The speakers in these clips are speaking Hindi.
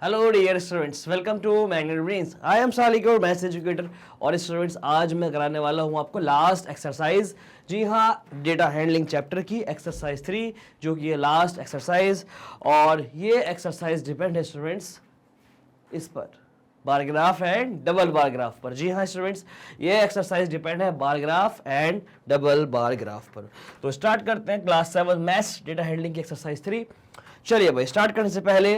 Hello dear students, welcome to Magnet Brains. I am Salik your maths educator. और स्टूडेंट्स, आज मैं कराने वाला हूं आपको लास्ट एक्सरसाइज। जी हाँ, डेटा हैंडलिंग चैप्टर की एक्सरसाइज 3, जो कि है लास्ट एक्सरसाइज। और ये एक्सरसाइज डिपेंड है स्टूडेंट्स इस पर, बार graph and double bar graph पर। जी हाँ स्टूडेंट्स, ये एक्सरसाइज डिपेंड है bar graph and double bar graph पर। तो स्टार्ट करते हैं क्लास 7 मैथ्स डेटा हैंडलिंग की एक्सरसाइज 3। चलिए भाई, स्टार्ट करने से पहले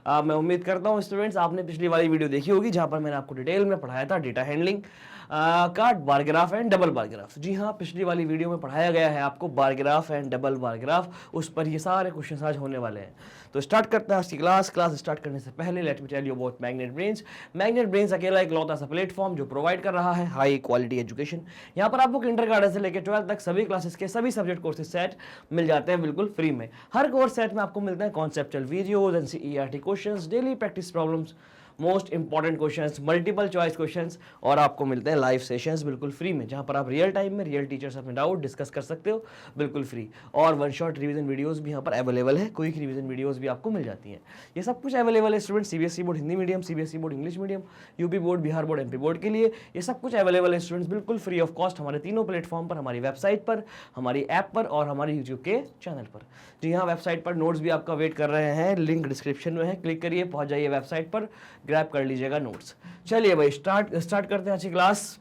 मैं उम्मीद करता हूँ स्टूडेंट्स आपने पिछली वाली वीडियो देखी होगी, जहां पर मैंने आपको डिटेल में पढ़ाया था डेटा हैंडलिंग का bar graph and double bar graph. जी हाँ, पिछली वाली वीडियो में पढ़ाया गया है आपको bar graph and double bar graph. उस पर ये सारे क्वेश्चन आज होने वाले हैं। तो स्टार्ट करते हैं आज की क्लास स्टार्ट करने से पहले let me tell you about Magnet Brains. Magnet Brains अकेला एक लौता सा प्लेटफॉर्म जो प्रोवाइड कर रहा है हाई क्वालिटी एजुकेशन। यहाँ पर आपको किंडरगार्टन से लेकर 12th तक सभी क्लासेस के सभी सब्जेक्ट कोर्सेज सेट मिल जाते हैं बिल्कुल फ्री में। हर कोर्स सेट में आपको मिलते हैं conceptual videos, NCERT questions, daily practice problems, most important questions, multiple choice questions, और आपको मिलते हैं लाइव सेशंस बिल्कुल फ्री में, जहां पर आप रियल टाइम में रियल टीचर से अपने डाउट डिस्कस कर सकते हो बिल्कुल फ्री। और वन शॉट रिवीजन वीडियोस भी यहाँ पर अवेलेबल है, क्विक रिवीजन वीडियोस भी आपको मिल जाती हैं। ये सब कुछ अवेलेबल है student, CBSE board Hindi medium, CBSE board English medium, UP board, Bihar board, MP board के लिए ये सब कुछ अवेलेबल है स्टूडेंट्स बिल्कुल फ्री ऑफ कॉस्ट हमारे तीनों प्लेटफॉर्म पर, हमारी वेबसाइट पर, हमारी ऐप पर और हमारे यूट्यूब के चैनल पर। जी हाँ, वेबसाइट पर नोट्स भी आपका वेट कर रहे हैं, लिंक डिस्क्रिप्शन में है, क्लिक करिए, पहुंच जाइए वेबसाइट पर, ग्रैब कर लीजिएगा नोट्स। चलिए भाई, स्टार्ट करते हैं अच्छी class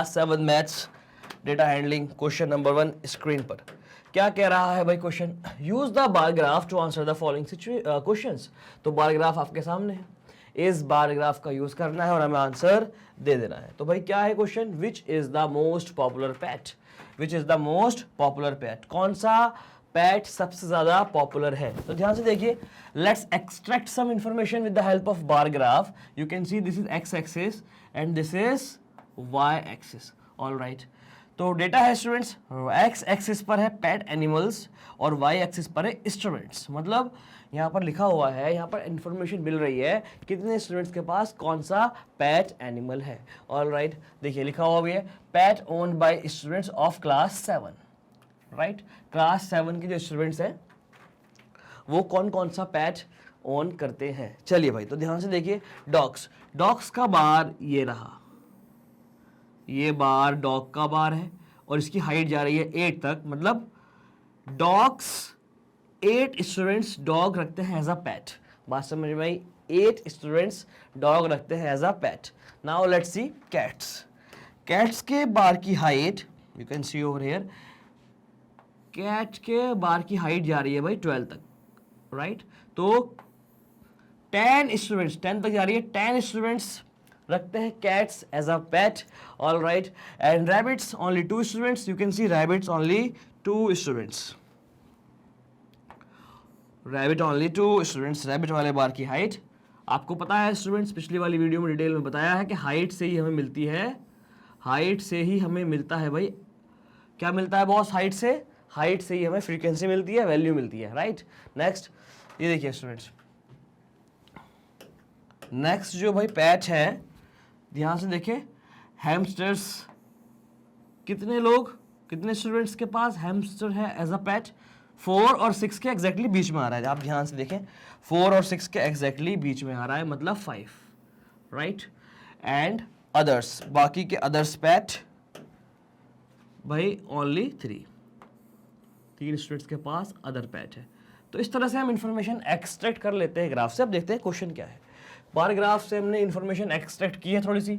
7 maths data handling. Question number 1 screen पर क्या कह रहा है भाई question? Use the bar graph to answer the following questions. तो बार ग्राफ आपके सामने है, इस बार ग्राफ का यूज करना है और हमें आंसर दे देना है। तो भाई क्या है question? Which is the most popular PAT? Which is the most popular PAT? कौन सा पैट सबसे ज्यादा पॉपुलर है? तो ध्यान से देखिए, let's extract some information with the help of bar graph. You can see this is x axis and this is y axis. All right, तो डेटा है स्टूडेंट्स, एक्स एक्सिस पर है पेट एनिमल्स और वाई एक्सिस पर है इंस्ट्रूमेंट्स। मतलब यहाँ पर लिखा हुआ है, यहाँ पर इंफॉर्मेशन मिल रही है कितने स्टूडेंट्स के पास कौन सा पेट एनिमल है। ऑल राइट, देखिए लिखा हुआ भी है pet owned by students of class 7। Right, class 7 के जो स्टूडेंट्स हैं वो कौन कौन सा पैट ओन करते हैं। चलिए भाई, तो ध्यान से देखिए, डॉग्स का बार ये रहा, ये बार डॉग का बार है और इसकी हाइट जा रही है 8 तक। मतलब डॉग्स 8 स्टूडेंट्स डॉग रखते हैं एज अ पैट। बात समझ में आई? 8 स्टूडेंट्स डॉग रखते हैं as a pet. Now let's see cats के बार की height, you can see over here, cat के बार की हाइट जा रही है भाई 12 तक। राइट, तो 10 स्टूडेंट्स 10 तक जा रही है, 10 स्टूडेंट्स रखते हैं cats as a pet. All right, and rabbits only 2 students. You can see rabbits only 2 students, rabbit only 2 students. Rabbit वाले बार की हाइट आपको पता है स्टूडेंट्स, पिछली वाली वीडियो में डिटेल में बताया है कि हाइट से ही हमें मिलती है, हाइट से ही हमें मिलता है भाई, क्या मिलता है बॉस? हाइट से ही हमें फ्रीक्वेंसी मिलती है, वैल्यू मिलती है। राइट, नेक्स्ट ये देखिए स्टूडेंट्स, नेक्स्ट जो भाई पैट है, ध्यान से देखिए, हैमस्टर्स। कितने स्टूडेंट्स के पास हैमस्टर है एज अ पैट? 4 और 6 के एग्जैक्टली बीच में आ रहा है। आप ध्यान से देखें, 4 और 6 के एग्जैक्टली बीच में आ रहा है, मतलब 5। राइट, एंड अदर्स, बाकी के अदर्स पैट भाई ओनली 3 स्टूडेंट्स के पास अदर पैट है। तो इस तरह से हम इंफॉर्मेशन एक्सट्रैक्ट कर लेते हैं ग्राफ से। अब देखते हैं क्वेश्चन क्या है। बार ग्राफ से हमने इंफॉर्मेशन एक्सट्रैक्ट की है थोड़ी सी।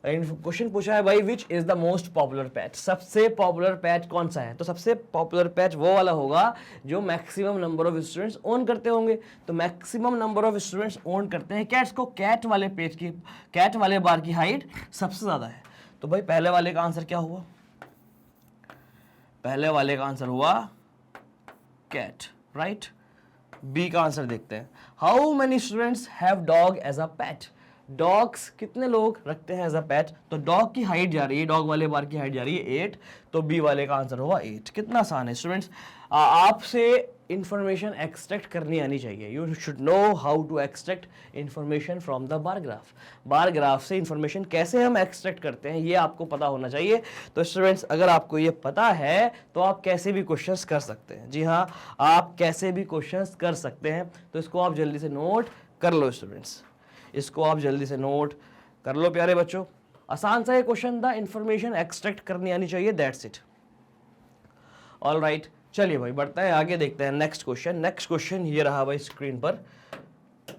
क्वेश्चन पूछा है भाई which is the most popular PAT? सबसे पॉपुलर पैट कौन सा है? तो सबसे पॉपुलर पैट वो वाला होगा जो maximum number of students own करते होंगे। तो maximum number of students own करते हैं कैट्स को, कैट वाले बार की हाइट सबसे ज्यादा है। तो भाई पहले वाले का आंसर क्या हुआ? पहले वाले का आंसर हुआ कैट। राइट, बी का आंसर देखते हैं। How many students have dog as a pet? Dogs कितने लोग रखते हैं एज अ पैट? तो डॉग की हाइट जा रही है, डॉग वाले बार की हाइट जा रही है 8, तो बी वाले का आंसर होगा 8। कितना आसान है स्टूडेंट्स। आपसे इंफॉर्मेशन एक्सट्रैक्ट करनी आनी चाहिए। You should know how to extract information from the bar graph. Bar graph से इंफॉर्मेशन कैसे हम एक्सट्रैक्ट करते हैं ये आपको पता होना चाहिए। तो स्टूडेंट्स, अगर आपको ये पता है तो आप कैसे भी क्वेश्चंस कर सकते हैं। जी हाँ, आप कैसे भी क्वेश्चंस कर सकते हैं। तो इसको आप जल्दी से नोट कर लो स्टूडेंट्स, इसको आप जल्दी से नोट कर लो प्यारे बच्चों। आसान सा ये क्वेश्चन था, इंफॉर्मेशन एक्सट्रैक्ट करनी आनी चाहिए, दैट्स इट। ऑल राइट, चलिए भाई बढ़ते हैं आगे, देखते हैं नेक्स्ट क्वेश्चन। नेक्स्ट क्वेश्चन ये रहा भाई स्क्रीन पर,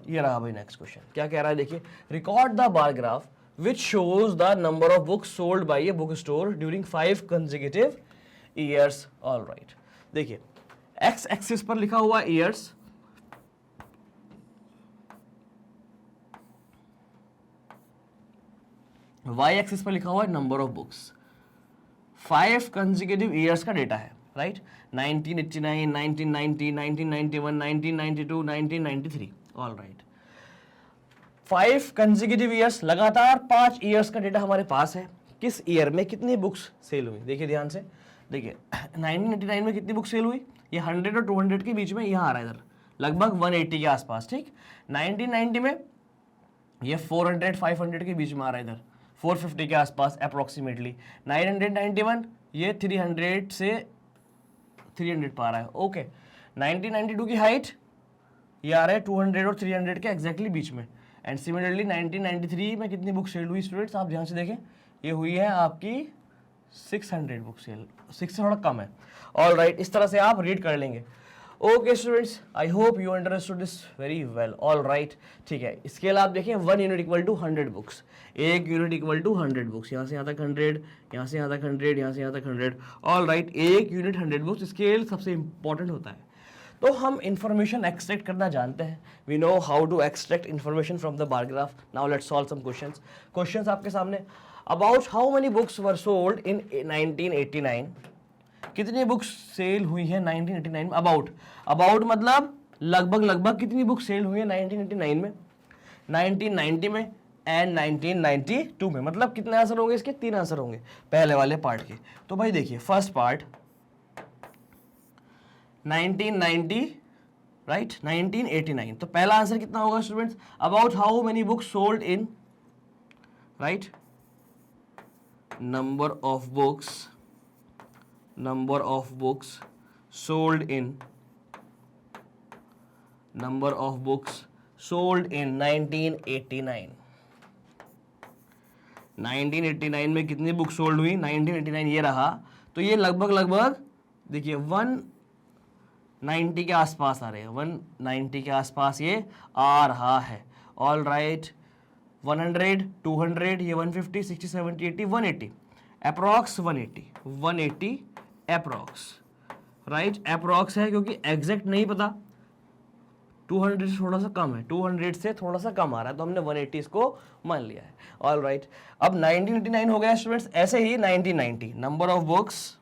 ये रहा भाई नेक्स्ट क्वेश्चन। क्या कह रहा है देखिए, record the bar graph which shows the number of books sold by a bookstore during 5 consecutive years। all right, देखिए x एक्सिस पर लिखा हुआ years, y एक्सिस पर लिखा हुआ है number of books. 5 consecutive years का डेटा है, right. 1989, 1990, 1991, 1992, 1993। All right, 5 consecutive years, लगातार 5 ईयर्स का डेटा हमारे पास है। किस ईयर में कितनी बुक्स सेल हुई, देखिए ध्यान से, देखिए 1989 में कितनी बुक सेल हुई, ये 100 और 200 के बीच में यहाँ आ रहा है, इधर लगभग 180 के आसपास, ठीक। 1990 में ये 400 500 के बीच में आ रहा है, इधर 450 के आसपास अप्रोक्सीमेटली। 991 ये 300 से 300 पा रहा है, ओके। 1992 की हाइट ये आ रहा है 200 और 300 के एग्जैक्टली बीच में। एंड सिमिलरली 1993 में कितनी बुक सेल हुई स्टूडेंट्स, आप ध्यान से देखें, ये हुई है आपकी 600 बुक सेल, 6 से थोड़ा कम है। ऑल राइट, इस तरह से आप रीड कर लेंगे। Okay students, I hope you understood this very well. All right, ठीक है। इसके अलावा आप देखें 1 unit equal to 100 books, 1 unit equal to 100 books, यहाँ से यहाँ तक 100, यहाँ से यहाँ तक 100, यहाँ से यहाँ तक 100। All right, 1 unit 100 books, scale सबसे इंपॉर्टेंट होता है। तो हम इंफॉर्मेशन एक्सट्रैक्ट करना जानते हैं, we know how to extract information from the bar graph. Now let's solve some questions. Questions आपके सामने, about how many books were sold in 1989, कितनी बुक्स सेल हुई है 1989 में। अबाउट मतलब लगभग कितनी बुक सेल हुई है 1989 में, 1990 में एंड 1992 में। मतलब कितने आंसर होंगे इसके, 3 आंसर होंगे पहले वाले पार्ट के। तो भाई देखिए फर्स्ट पार्ट 1990, राइट, 1989, तो पहला आंसर कितना होगा students, about how many books sold in, right, number of books sold in 1989। 1989 में कितनी बुक सोल्ड हुई, 1989 ये रहा, तो ये लगभग देखिए 190 के आसपास आ रहे हैं, 190 के आसपास ये आ रहा है। ऑल राइट, 100, 200, ये 150, 60, 70, 80, 180, अप्रॉक्स 180 अप्रॉक्स, राइट, अप्रॉक्स है क्योंकि एग्जैक्ट नहीं पता। 200 से थोड़ा सा कम है, 200 से थोड़ा सा कम आ रहा है, तो हमने 180 इसको मान लिया है। ऑल राइट, अब 1989 हो गया स्टूडेंट्स। ऐसे ही 1990 number of books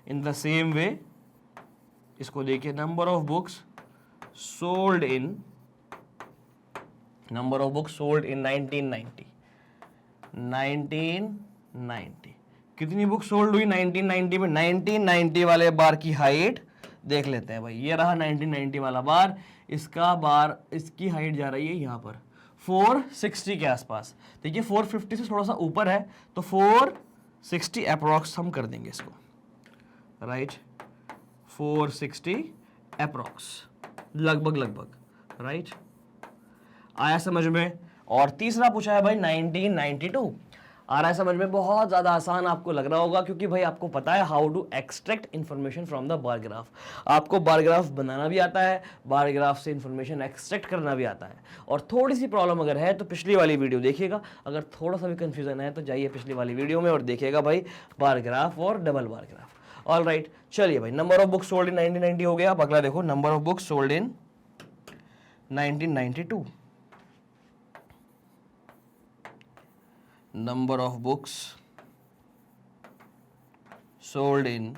in the same way, इसको देखिए, number of books sold in 1990। 1990 कितनी बुक सोल्ड हुई 1990 में, 1990 वाले बार की हाइट देख लेते हैं भाई। ये रहा 1990 वाला बार, इसकी हाइट जा रही है यहाँ पर 460 के आसपास। देखिए 450 से थोड़ा सा ऊपर है, तो 460 अप्रॉक्स हम कर देंगे इसको, राइट, 460 अप्रॉक्स, लगभग, राइट। आया समझ में। और तीसरा पूछा है भाई 1992, आ रहा है समझ में। बहुत ज़्यादा आसान आपको लग रहा होगा, क्योंकि भाई आपको पता है how to extract information from the bar graph. आपको बार ग्राफ बनाना भी आता है, बार ग्राफ से इन्फॉर्मेशन एक्सट्रैक्ट करना भी आता है। और थोड़ी सी प्रॉब्लम अगर है तो पिछली वाली वीडियो देखिएगा, अगर थोड़ा सा भी कन्फ्यूजन है तो जाइए पिछली वाली वीडियो में और देखिएगा भाई बार ग्राफ और double bar graph. All right, चलिए भाई, number of books sold in 1990 हो गया। अब अगला देखो, number of books sold in 1992। Number of books sold in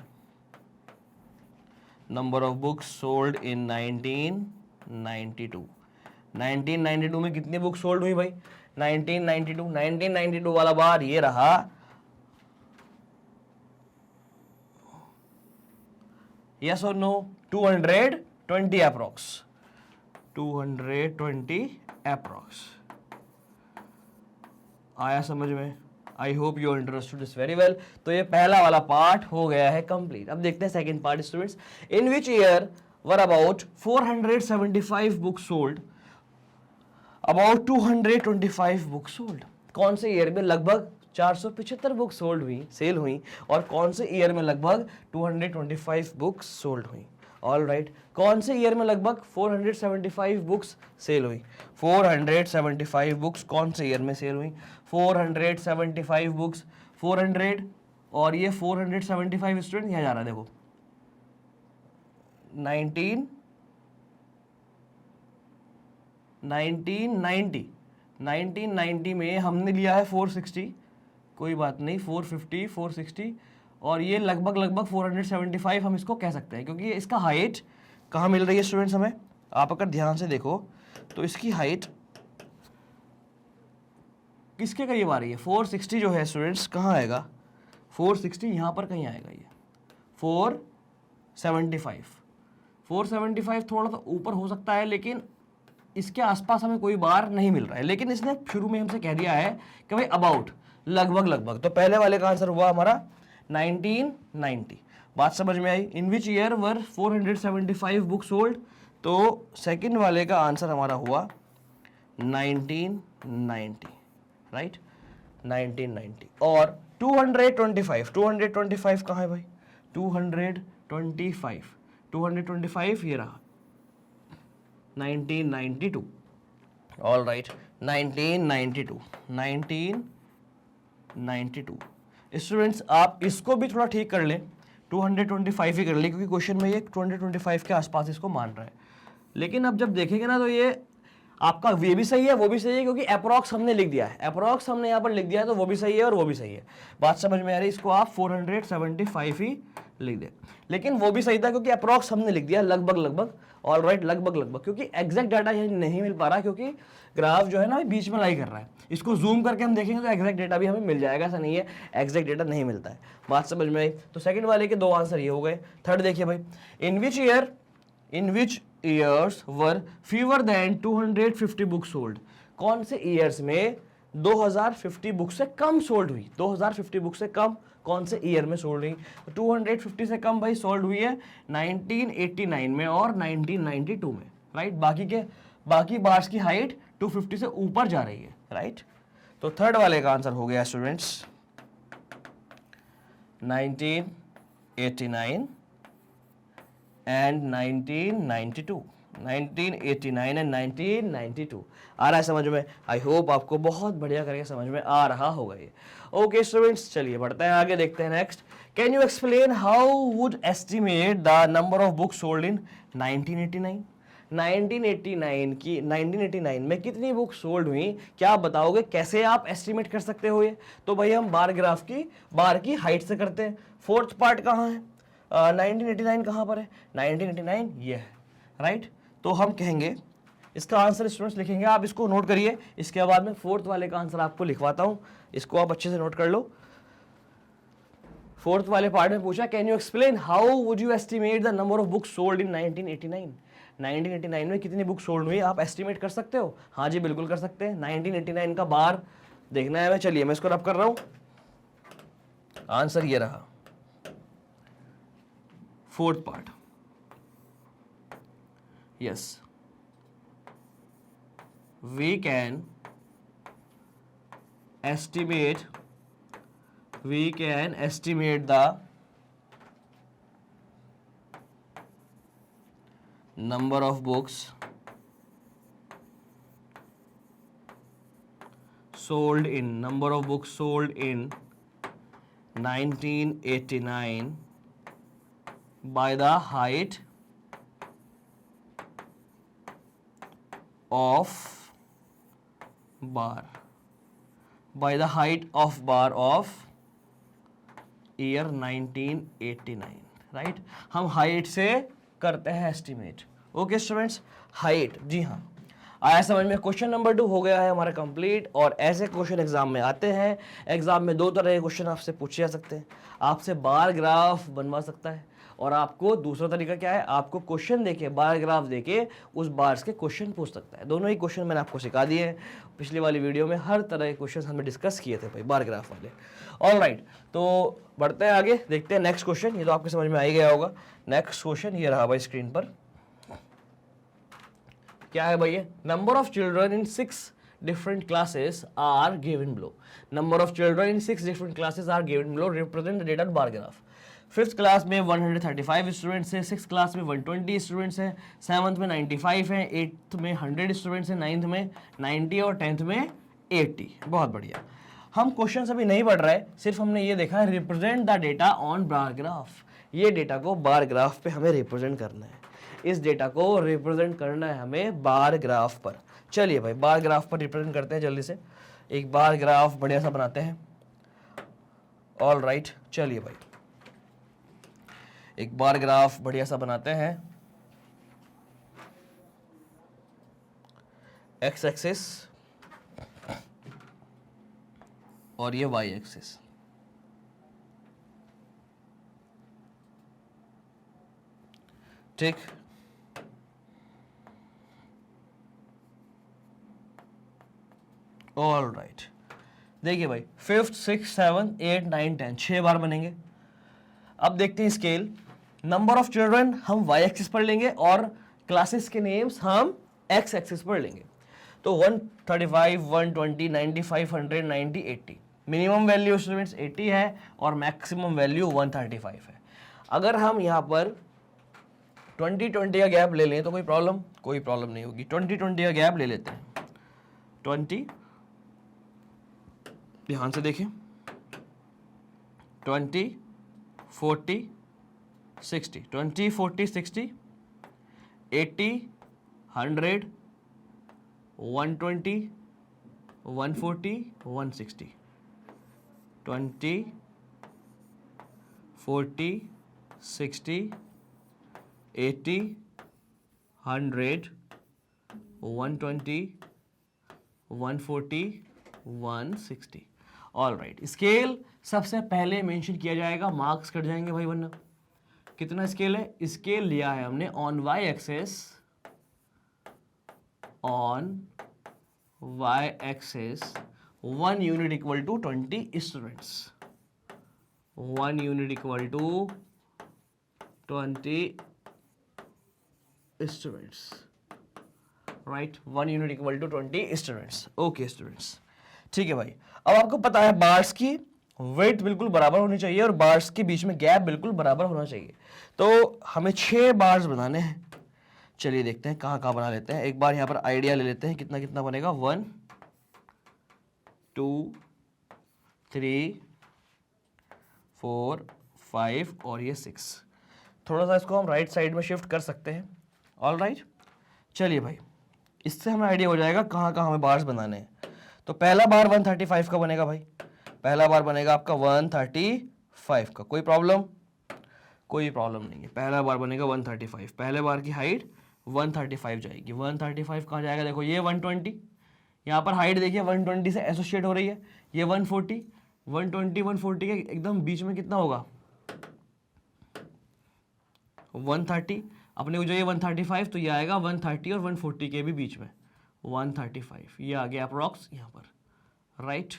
1992। 1992 में कितनी बुक सोल्ड हुई भाई, 1992 वाला बार ये रहा, यस और नो, 220 अप्रॉक्स, 220 अप्रॉक्स। आया समझ में। आई hope you understood this very well. तो ये पहला वाला पार्ट हो गया है कंप्लीट। अब देखते हैं second part students. In which year were about 475 books sold, about 225 books sold. कौन से ईयर में लगभग 475 बुक सोल्ड हुई, सेल हुई, और कौन से ईयर में लगभग 225 बुक्स सोल्ड हुई। ऑल राइट, कौन से ईयर में लगभग 475 बुक्स सेल हुई। 475 बुक्स कौन से ईयर में सेल हुई। 475 बुक्स, 400 और ये 475 स्टूडेंट यहाँ जा रहा है, देखो 1990 में हमने लिया है 460, कोई बात नहीं, 450, 460, और ये लगभग 475 हम इसको कह सकते हैं, क्योंकि इसका हाइट कहाँ मिल रही है स्टूडेंट्स हमें। आप अगर ध्यान से देखो तो इसकी हाइट किसके करीब आ रही है। 460 जो है स्टूडेंट्स कहाँ आएगा, 460 यहाँ पर कहीं आएगा, ये 475 थोड़ा सा ऊपर हो सकता है, लेकिन इसके आसपास हमें कोई बार नहीं मिल रहा है। लेकिन इसने शुरू में हमसे कह दिया है कि भाई अबाउट, लगभग, तो पहले वाले का आंसर हुआ हमारा 1990। बात समझ में आई। In which year were 475 book sold, तो सेकंड वाले का आंसर हमारा हुआ 1990, राइट, 1990। और 225 कहाँ है भाई, 225 ये रहा 1992। ऑल राइट, 1992 स्टूडेंट्स, आप इसको भी थोड़ा ठीक कर लें, 225 ही कर लें, क्योंकि क्वेश्चन में ये 225 के आसपास इसको मान रहा है। लेकिन अब जब देखेंगे ना तो ये आपका ये भी सही है, वो भी सही है, क्योंकि अप्रॉक्स हमने लिख दिया है, अप्रॉक्स हमने यहाँ पर लिख दिया है, तो वो भी सही है और वो भी सही है। बात समझ में आ रही है। इसको आप 475 ही लिख दें, लेकिन वो भी सही था क्योंकि अप्रॉक्स हमने लिख दिया लगभग। ऑल राइट, लगभग, क्योंकि एग्जैक्ट डाटा ये नहीं मिल पा रहा, क्योंकि ग्राफ जो है ना बीच में लाई कर रहा है। इसको जूम करके हम देखेंगे तो एग्जैक्ट डेटा भी हमें मिल जाएगा, ऐसा नहीं है एग्जैक्ट डेटा नहीं मिलता है। बात समझ में आई। तो सेकंड वाले के दो आंसर ये हो गए। थर्ड देखिए भाई, इन विच ईयर्स वर फीवर देन 250 बुक सोल्ड। कौन से ईयर्स में 2050 बुक से कम सोल्ड हुई। 2050 बुक से कम कौन से ईयर में सोल्ड हुई। 250 से कम भाई सोल्ड हुई है 1989 में और 1992 में, राइट। बाकी बार्स की हाइट 250 से ऊपर जा रही है, राइट। तो थर्ड वाले का आंसर हो गया स्टूडेंट्स 1989 एंड 1992। 1989 एंड 1992 आ रहा है समझ में। आई होप आपको बहुत बढ़िया करके समझ में आ रहा होगा ये। ओके स्टूडेंट्स, चलिए बढ़ते हैं आगे, देखते हैं next. Can you explain how would estimate the number of books sold in 1989। 1989 में कितनी बुक सोल्ड हुई, क्या आप बताओगे, कैसे आप एस्टिमेट कर सकते हो ये। तो भाई हम बार ग्राफ की बार की हाइट से करते हैं। फोर्थ पार्ट कहाँ है, 1989 कहाँ पर है, 1989 ये है, राइट। तो हम कहेंगे इसका आंसर स्टूडेंट्स लिखेंगे, आप इसको नोट करिए, इसके बाद में फोर्थ वाले का आंसर आपको लिखवाता हूँ, इसको आप अच्छे से नोट कर लो। फोर्थ वाले पार्ट में पूछा can you explain how would you estimate the number of books sold in 1989। 1989 में कितनी बुक सोल्ड हुई आप एस्टिमेट कर सकते हो। हाँ जी बिल्कुल कर सकते हैं। 1989 का बार देखना है, मैं चलिए मैं इसको रब कर रहा हूं। आंसर ये रहा, fourth part, yes, we can estimate the number of books sold in 1989 by the height of bar, by the height of bar of year 1989, right. हम हाइट से करते हैं एस्टिमेट। ओके स्टूडेंट्स, हाइट, जी हाँ, आया समझ में। क्वेश्चन नंबर 2 हो गया है हमारा कंप्लीट। और ऐसे क्वेश्चन एग्जाम में आते हैं। एग्जाम में 2 तरह के क्वेश्चन आपसे पूछे जा सकते हैं। आपसे बार ग्राफ बनवा सकता है, और आपको दूसरा तरीका क्या है, आपको क्वेश्चन देके बार ग्राफ देके उस बार्स के क्वेश्चन पूछ सकता है। दोनों ही क्वेश्चन मैंने आपको सिखा दिए हैं। पिछली वाली वीडियो में हर तरह के क्वेश्चन हमने डिस्कस किए थे भाई, बार ग्राफ वाले। ऑल राइट, तो बढ़ते हैं आगे, देखते हैं नेक्स्ट क्वेश्चन। ये तो आपके समझ में आ ही गया होगा। नेक्स्ट क्वेश्चन ये रहा भाई स्क्रीन पर। क्या है भैया, number of children in 6 different classes are given below. Number of children in 6 different classes are given below. Represent the data bar graph. 5th class में 135 स्टूडेंट्स हैं, 6th क्लास में 120 स्टूडेंट्स हैं, 7th में 95 हैं, 8th में 100 स्टूडेंट्स हैं, 9th में 90 और 10th में 80। बहुत बढ़िया। हम क्वेश्चन अभी नहीं पढ़ रहे, सिर्फ हमने ये देखा है represent the data on bar graph. ये डेटा को बार ग्राफ पे हमें रिप्रेजेंट करना है, इस डेटा को रिप्रेजेंट करना है हमें बार ग्राफ पर। चलिए भाई बार ग्राफ पर रिप्रेजेंट करते हैं, जल्दी से एक बार ग्राफ बढ़िया सा बनाते हैं। ऑल राइट, चलिए भाई एक बार ग्राफ बढ़िया सा बनाते हैं। एक्स एक्सिस और ये वाई एक्सिस। ठीक, ऑल राइट। देखिए भाई 5th 6th 7th 8 9 10 6 बार बनेंगे। अब देखते हैं स्केल। नंबर ऑफ चिल्ड्रन हम वाई एक्सिस पर लेंगे और क्लासेस के नेम्स हम एक्स एक्सिस पर लेंगे। तो 135 120 95 100 90 80। मिनिमम वैल्यू स्टूडेंट्स 80 है और मैक्सिमम वैल्यू 135 है। अगर हम यहाँ पर 20-20 का गैप ले लें तो कोई प्रॉब्लम नहीं होगी। 20-20 का गैप ले लेते हैं। 20, ध्यान से देखें, 20 40 60, 20 40 60 80 100 120 140 160, 20 40 60 80 100 120 140 160। ऑल राइट, स्केल सबसे पहले मेंशन किया जाएगा, मार्क्स कट जाएंगे भाई वरना। कितना स्केल है? स्केल लिया है हमने on Y axis, on Y axis 1 unit equal to 20 students, 1 unit equal to 20 students, right, 1 unit equal to 20 students. Okay students, ठीक है भाई। अब आपको पता है बार्स की वेट बिल्कुल बराबर होनी चाहिए और बार्स के बीच में गैप बिल्कुल बराबर होना चाहिए। तो हमें 6 बार्स बनाने हैं। चलिए देखते हैं कहाँ कहाँ बना लेते हैं। एक बार यहाँ पर आइडिया ले लेते हैं, कितना कितना बनेगा, 1 2 3 4 5 और ये 6। थोड़ा सा इसको हम राइट साइड में शिफ्ट कर सकते हैं। ऑल राइट, चलिए भाई इससे हमें आइडिया हो जाएगा कहाँ कहाँ हमें बार्स बनाने हैं। तो पहला बार 135 का बनेगा भाई, पहला बार बनेगा आपका 135 का। कोई प्रॉब्लम नहीं है। पहला बार बनेगा 135, पहले बार की हाइट 135 जाएगी। 135 कहाँ जाएगा, देखो ये 120, यहाँ पर हाइट देखिए 120 से एसोसिएट हो रही है। ये 140, 140 के एकदम बीच में कितना होगा, 130। अपने को जो ये 135, तो ये आएगा 130 और 140 के भी बीच में 135। ये आ गया अप्रॉक्स यहाँ पर, राइट,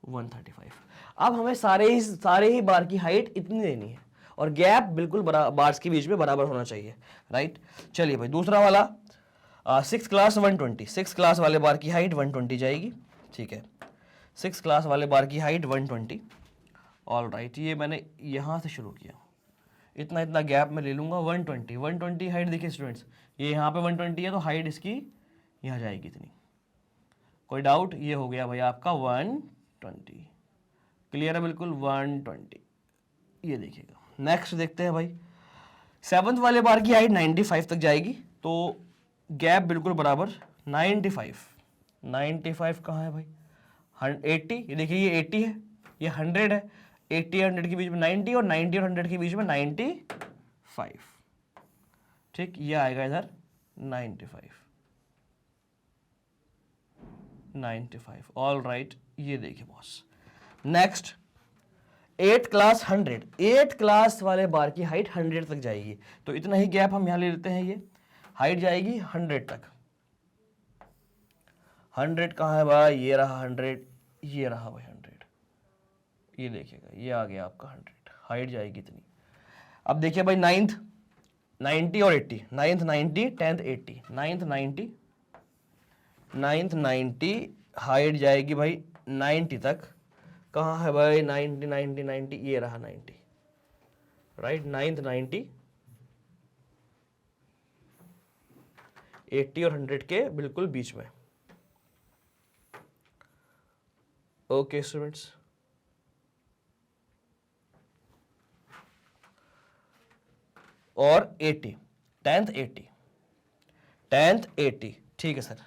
135। अब हमें सारे ही बार की हाइट इतनी देनी है और गैप बिल्कुल बार्स के बीच में बराबर होना चाहिए, राइट। चलिए भाई दूसरा वाला 6 क्लास 120, 6 क्लास वाले बार की हाइट 120 जाएगी, ठीक है। 6 क्लास वाले बार की हाइट 120। ऑल राइट, ये मैंने यहाँ से शुरू किया, इतना गैप में ले लूँगा। 120 हाइट देखिए स्टूडेंट्स, ये यहाँ पे 120 है तो हाइट इसकी यहाँ जाएगी इतनी। कोई डाउट? ये हो गया भाई आपका 120, क्लियर है बिल्कुल, 120। ये देखिएगा। नेक्स्ट देखते हैं भाई, 7th वाले बार की हाइट 95 तक जाएगी, तो गैप बिल्कुल बराबर 95 कहाँ है भाई, 80। ये देखिए ये 80 है, ये 100 है, 80 100 के बीच में 90 और 90 और 100 के बीच में 95, ठीक। ये आएगा इधर 95। ऑल राइट, ये देखिए बॉस। नेक्स्ट 8 क्लास 100, 8 क्लास वाले बार की हाइट 100 तक जाएगी, तो इतना ही गैप हम यहाँ ले लेते हैं। ये हाइट जाएगी 100 तक। 100 कहाँ है भाई, ये रहा 100, ये रहा भाई 100। ये देखिएगा, ये आ गया आपका 100, हाइट जाएगी इतनी। अब देखिए भाई 9th 90 और 80, 9th 90, 10th 80, 9th 90, 9th 90, height जाएगी भाई 90 तक। कहाँ है भाई 90 90 90, ये रहा 90, राइट। 9th 90, 80 और 100 के बिल्कुल बीच में। ओके स्टूडेंट्स, और 80, 10th 80, 10th 80, ठीक है सर।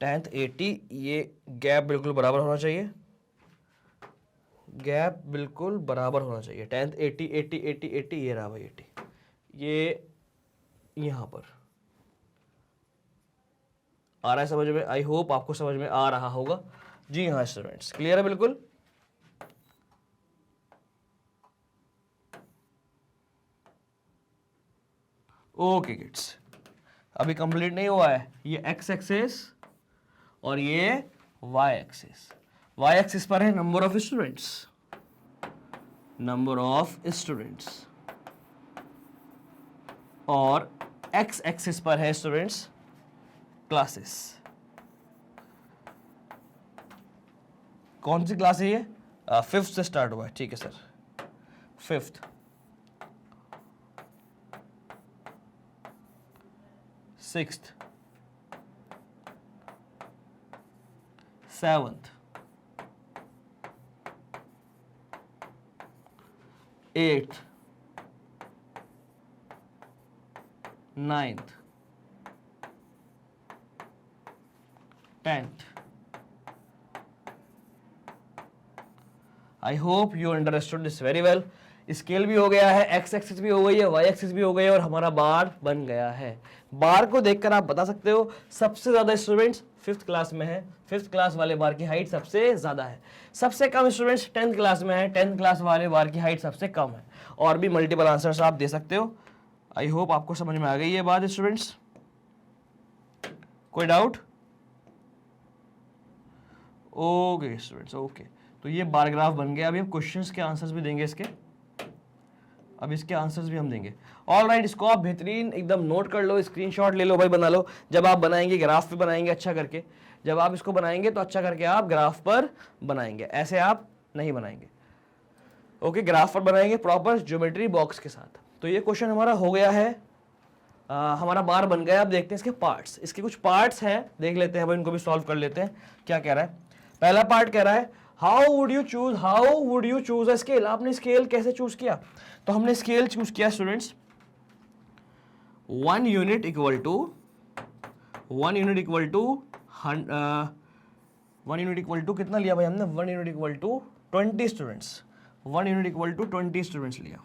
10th 80, ये गैप बिल्कुल बराबर होना चाहिए, गैप बिल्कुल बराबर होना चाहिए। 10th 80 80 80 80, ये रहा भाई 80, ये यहां पर आ रहा है समझ में? आई होप आपको समझ में आ रहा होगा। जी हाँ स्टूडेंट्स, क्लियर है बिल्कुल। ओके किड्स, अभी कंप्लीट नहीं हुआ है। ये एक्स एक्सिस और ये वाई एक्सिस। वाई एक्सिस पर है number of students, number of students, और एक्स एक्सिस पर है स्टूडेंट्स क्लासेस। कौन सी क्लास है ये? 5th से स्टार्ट हुआ है, ठीक है sir. 5th, 6th, 7th, 8th, 9th, 10th। I hope you understood this very well. Scale भी हो गया है, एक्स एक्सिस भी हो गई है, वाई एक्सिस भी हो गई है, और हमारा बार बन गया है। बार को देखकर आप बता सकते हो सबसे ज्यादा स्टूडेंट्स 5th क्लास में है, 5th क्लास वाले बार की हाइट सबसे ज्यादा है। सबसे कम स्टूडेंट्स 10th क्लास में है, 10th क्लास वाले बार की हाइट सबसे कम है। और भी मल्टीपल आंसर्स आप दे सकते हो। आई होप आपको समझ में आ गई ये बात स्टूडेंट्स। कोई डाउट? Okay students, okay. तो ये बार ग्राफ बन गया। अभी हम क्वेश्चंस के आंसर्स भी देंगे इसके, अब इसके आंसर्स भी हम देंगे। ऑल राइट, इसको आप बेहतरीन एकदम नोट कर लो, स्क्रीनशॉट ले लो भाई, बना लो। जब आप बनाएंगे ग्राफ पे बनाएंगे अच्छा करके, जब आप इसको बनाएंगे तो अच्छा करके आप ग्राफ पर बनाएंगे, ऐसे आप नहीं बनाएंगे। ओके, ग्राफ पर बनाएंगे प्रॉपर ज्योमेट्री बॉक्स के साथ। तो ये क्वेश्चन हमारा हो गया है, हमारा बार बन गया। अब देखते हैं इसके पार्ट्स। इसके कुछ पार्ट्स हैं, देख लेते हैं भाई, इनको भी सॉल्व कर लेते हैं। क्या कह रहा है? पहला पार्ट कह रहा है how would you choose a scale. आपने स्केल कैसे चूज किया? तो हमने स्केल चूज किया students 1 unit equal to 1 unit equal to कितना लिया भाई हमने? 1 unit equal to 20 students, 1 unit equal to 20 students लिया,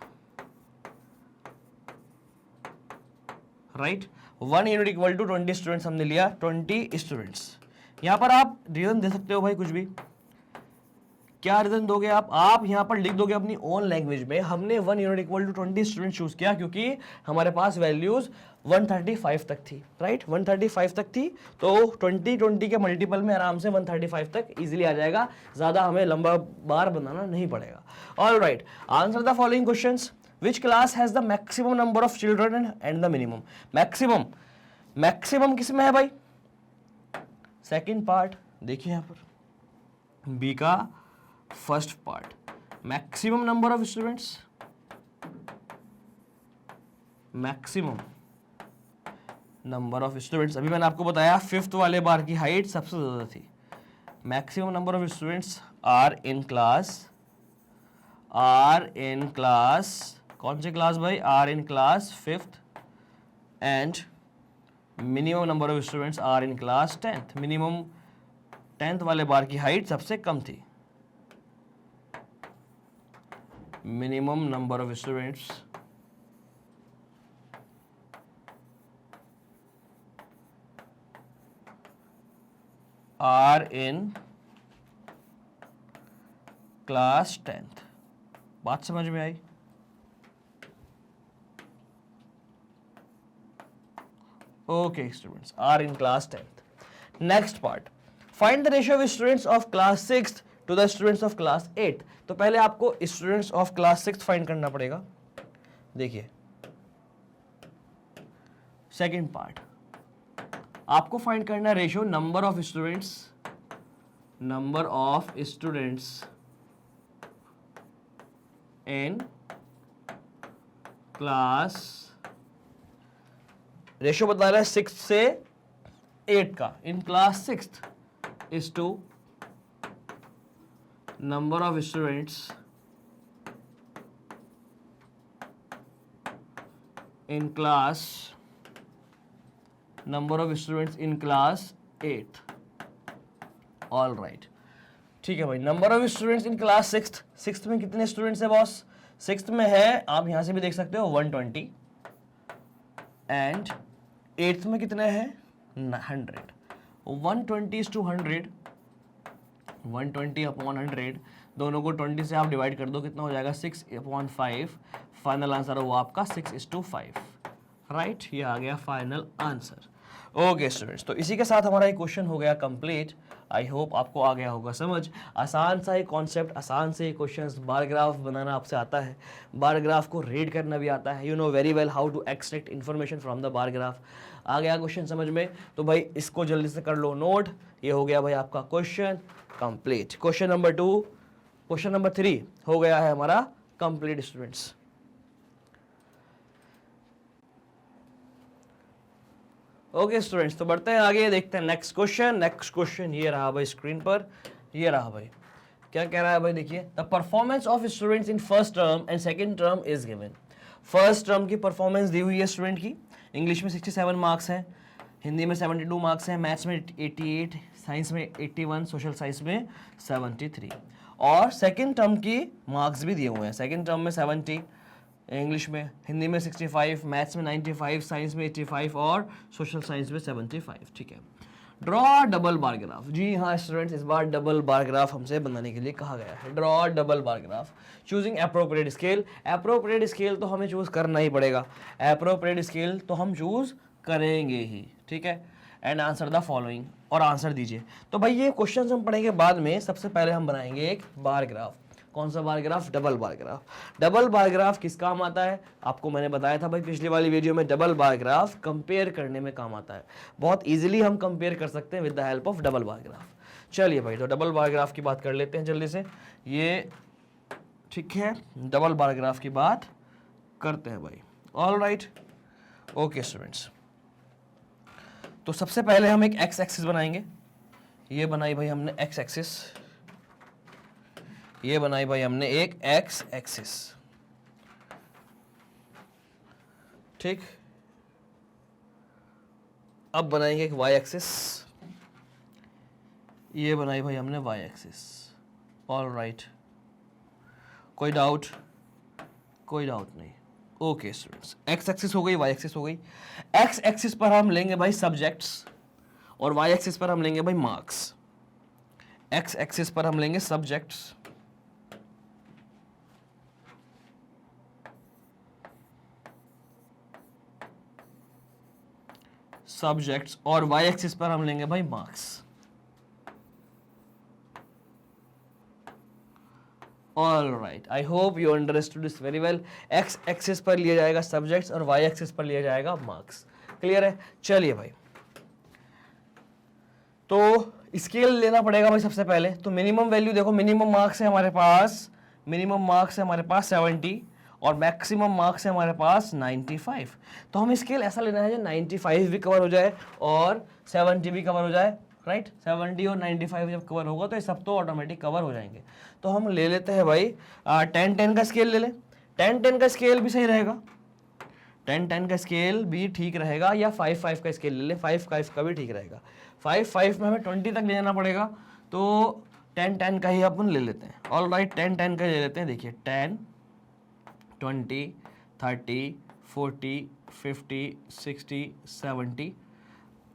right. 1 unit equal to 20 students हमने लिया, 20 स्टूडेंट्स। यहां पर आप रीजन दे सकते हो भाई, कुछ भी। क्या रीजन दोगे आप यहां पर लिख दोगे अपनी ओन लैंग्वेज में। हमने 1 unit equal to 20 student choose किया क्योंकि हमारे पास वैल्यूज 135 तक थी, राइट। 135 तक थी, तो 20 के मल्टीपल में आराम से 135 तक इजीली आ जाएगा, ज्यादा हमें लंबा बार बनाना नहीं पड़ेगा। All right, answer the following questions. Which class has the maximum number of children and the minimum? Maximum किस में है भाई? सेकेंड पार्ट देखिए यहां पर, बी का first part, maximum number of students, maximum number of students. अभी मैंने आपको बताया 5th वाले बार की हाइट सबसे ज्यादा थी। Maximum number of students are in class, कौन सी क्लास भाई? Are in class 5th, and minimum number of students are in class 10th। Minimum 10th वाले बार की हाइट सबसे कम थी। Minimum number of students are in class 10th। बात समझ में आई? Okay students, are in class 10th। Next part, find the ratio of students of class 6th to the students of class 8th। तो पहले आपको students of class 6th find करना पड़ेगा। देखिए सेकेंड पार्ट, आपको फाइंड करना है ratio number of students in class, ratio बता रहा है 6 से 8 का, in class 6 is to number of students in class, number of students in class 8। All right, ठीक है भाई। Number of students in class sixth में कितने स्टूडेंट्स है बॉस? सिक्स्थ में है, आप यहां से भी देख सकते हो 120, एंड एट्थ में कितने हैं? 100। 120 to 100, 120 अपॉन 100, दोनों को 20 से आप डिवाइड कर दो, कितना हो जाएगा? 6/5। फाइनल आंसर हो आपका 6:5। राइट, ये आ गया फाइनल आंसर। ओके स्टूडेंट्स, तो इसी के साथ हमारा ये क्वेश्चन हो गया कंप्लीट। आई होप आपको आ गया होगा समझ। आसान सा ही कॉन्सेप्ट, आसान से ही क्वेश्चंस, बार ग्राफ बनाना आपसे आता है, बार ग्राफ को रीड करना भी आता है, you know very well how to extract information from the bar graph. आ गया क्वेश्चन समझ में? तो भाई इसको जल्दी से कर लो नोट। ये हो गया भाई आपका question complete. Question number 2, question number 3 हो गया है हमारा कंप्लीट स्टूडेंट्स। ओके स्टूडेंट्स, तो बढ़ते हैं आगे, देखते हैं नेक्स्ट क्वेश्चन। नेक्स्ट क्वेश्चन ये रहा भाई स्क्रीन पर, ये रहा भाई। क्या कह रहा है भाई? देखिए, the performance of students in first term and second term is given. First term की परफॉर्मेंस दी हुई है स्टूडेंट की। इंग्लिश में 67 मार्क्स हैं, हिंदी में 72 मार्क्स हैं, मैथ्स में 88, साइंस में 81, सोशल साइंस में 73। और सेकेंड टर्म की मार्क्स भी दिए हुए हैं। सेकेंड टर्म में 70 इंग्लिश में, हिंदी में 65, मैथ्स में 95, साइंस में 85 और सोशल साइंस में 75। ठीक है। Draw double bar graph. जी हाँ स्टूडेंट्स, इस बार डबल बार ग्राफ हमसे बनाने के लिए कहा गया है। Draw double bar graph, choosing appropriate scale. Appropriate scale तो हमें चूज करना ही पड़ेगा, अप्रोप्रिएट स्केल तो हम चूज करेंगे ही। ठीक है। एंड आंसर द फॉलोइंग, और आंसर दीजिए। तो भाई ये क्वेश्चन हम पढ़ेंगे बाद में, सबसे पहले हम बनाएंगे एक बार ग्राफ। कौन सा बार graph? Double bar graph. Double bar graph किस काम आता है? आपको मैंने बताया था भाई पिछली वाली वीडियो में, डबल बार ग्राफ कंपेयर करने में काम आता है। बहुत इजीली हम कंपेयर कर सकते हैं with the help of double bar graph. चलिए भाई, तो डबल बार ग्राफ की बात कर लेते हैं जल्दी से। ये ठीक है, डबल बार ग्राफ की बात करते हैं भाई। ऑल राइट, ओके स्टूडेंट्स, तो सबसे पहले हम एक एक्स एक्सिस बनाएंगे। ये बनाई भाई हमने एक्स एक्सिस, ये बनाई भाई हमने एक एक्स एक्सिस। ठीक, अब बनाएंगे एक वाई एक्सिस। ये बनाई भाई हमने वाई एक्सिस। ऑल राइट, कोई डाउट? कोई डाउट नहीं। ओके स्टूडेंट्स, एक्स एक्सिस हो गई, वाई एक्सिस हो गई। एक्स एक्सिस पर हम लेंगे भाई सब्जेक्ट्स और वाई एक्सिस पर हम लेंगे भाई मार्क्स। एक्स एक्सिस पर हम लेंगे सब्जेक्ट्स और वाई एक्सिस पर हम लेंगे भाई marks. All right, I hope you understood this very well. X axis पर लिया जाएगा सब्जेक्ट्स और वाई एक्सिस पर लिया जाएगा मार्क्स। क्लियर है? चलिए भाई, तो स्केल लेना पड़ेगा भाई सबसे पहले। तो मिनिमम वैल्यू देखो, मिनिमम मार्क्स है हमारे पास, मिनिमम मार्क्स है हमारे पास 70 और मैक्सिमम मार्क्स है हमारे पास 95। तो हमें स्केल ऐसा लेना है जो 95 भी कवर हो जाए और 70 भी कवर हो जाए। राइट, 70 और 95 जब कवर होगा तो ये सब तो ऑटोमेटिक कवर हो जाएंगे। तो हम ले लेते हैं भाई 10-10 का स्केल ले लें। 10-10 का स्केल भी सही रहेगा, 10-10 का स्केल भी ठीक रहेगा, या 5-5 का स्केल ले लें, 5-5 का भी ठीक रहेगा। 5-5 में हमें 20 तक ले जाना पड़ेगा, तो 10-10 का ही अपन ले लेते हैं। ऑल राइट, 10-10 का ले लेते हैं। देखिए 10, 20, 30, 40, 50, 60, 70,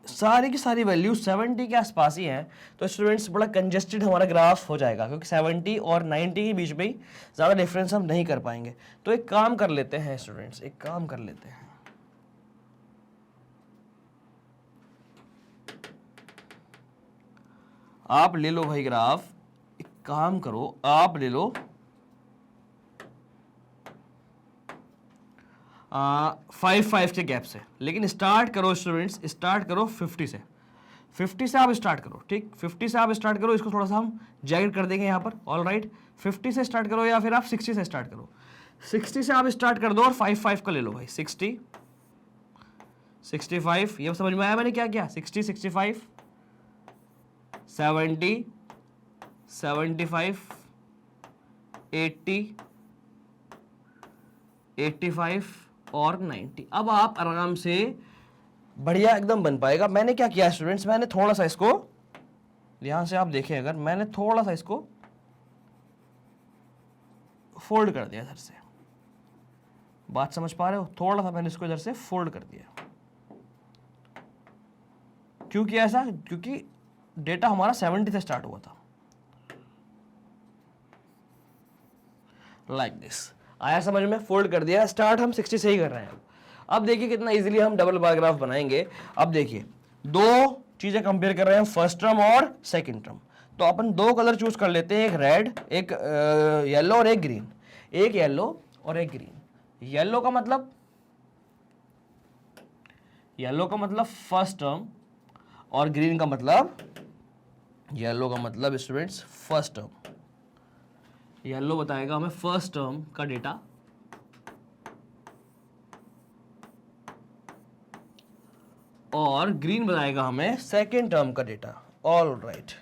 सारी की सारी वैल्यू 70 के आसपास ही हैं। तो स्टूडेंट्स बड़ा कंजेस्टेड हमारा ग्राफ हो जाएगा, क्योंकि 70 और 90 के बीच में ही ज़्यादा डिफरेंस हम नहीं कर पाएंगे। तो एक काम कर लेते हैं स्टूडेंट्स, एक काम कर लेते हैं, आप ले लो भाई ग्राफ। एक काम करो, आप ले लो 5 के गैप से, लेकिन स्टार्ट करो स्टूडेंट्स, स्टार्ट करो 50 से। 50 से आप स्टार्ट करो, ठीक, 50 से आप स्टार्ट करो। इसको थोड़ा सा हम जैकेट कर देंगे यहाँ पर, ऑल राइट। 50 से स्टार्ट करो या फिर आप 60 से स्टार्ट करो। 60 से आप स्टार्ट कर दो और 5 का ले लो भाई। 60, 65, ये समझ में आया मैंने क्या किया? 60, 65, 70, 75, 80, 85 और 90। अब आप आराम से बढ़िया एकदम बन पाएगा। मैंने क्या किया स्टूडेंट्स, मैंने थोड़ा सा इसको, यहां से आप देखें अगर, मैंने थोड़ा सा इसको फोल्ड कर दिया इधर से। बात समझ पा रहे हो? थोड़ा सा मैंने इसको इधर से फोल्ड कर दिया। क्यों किया ऐसा? क्योंकि डेटा हमारा 70 से स्टार्ट हुआ था, लाइक दिस। आया समझ में? फोल्ड कर दिया। स्टार्ट हम 60 से ही कर रहे हैं। अब देखिए कितना इजीली हम डबल बार ग्राफ बनाएंगे। अब देखिए दो चीजें कंपेयर कर रहे हैं, फर्स्ट टर्म और सेकंड टर्म। तो अपन दो कलर चूज कर लेते हैं, एक रेड, एक येलो और एक ग्रीन। एक येलो और एक ग्रीन। येलो का मतलब फर्स्ट टर्म और ग्रीन का मतलब, येलो का मतलब स्टूडेंट्स फर्स्ट टर्म। येलो बताएगा हमें फर्स्ट टर्म का डेटा और ग्रीन बताएगा हमें सेकेंड टर्म का डेटा। ऑल राइट,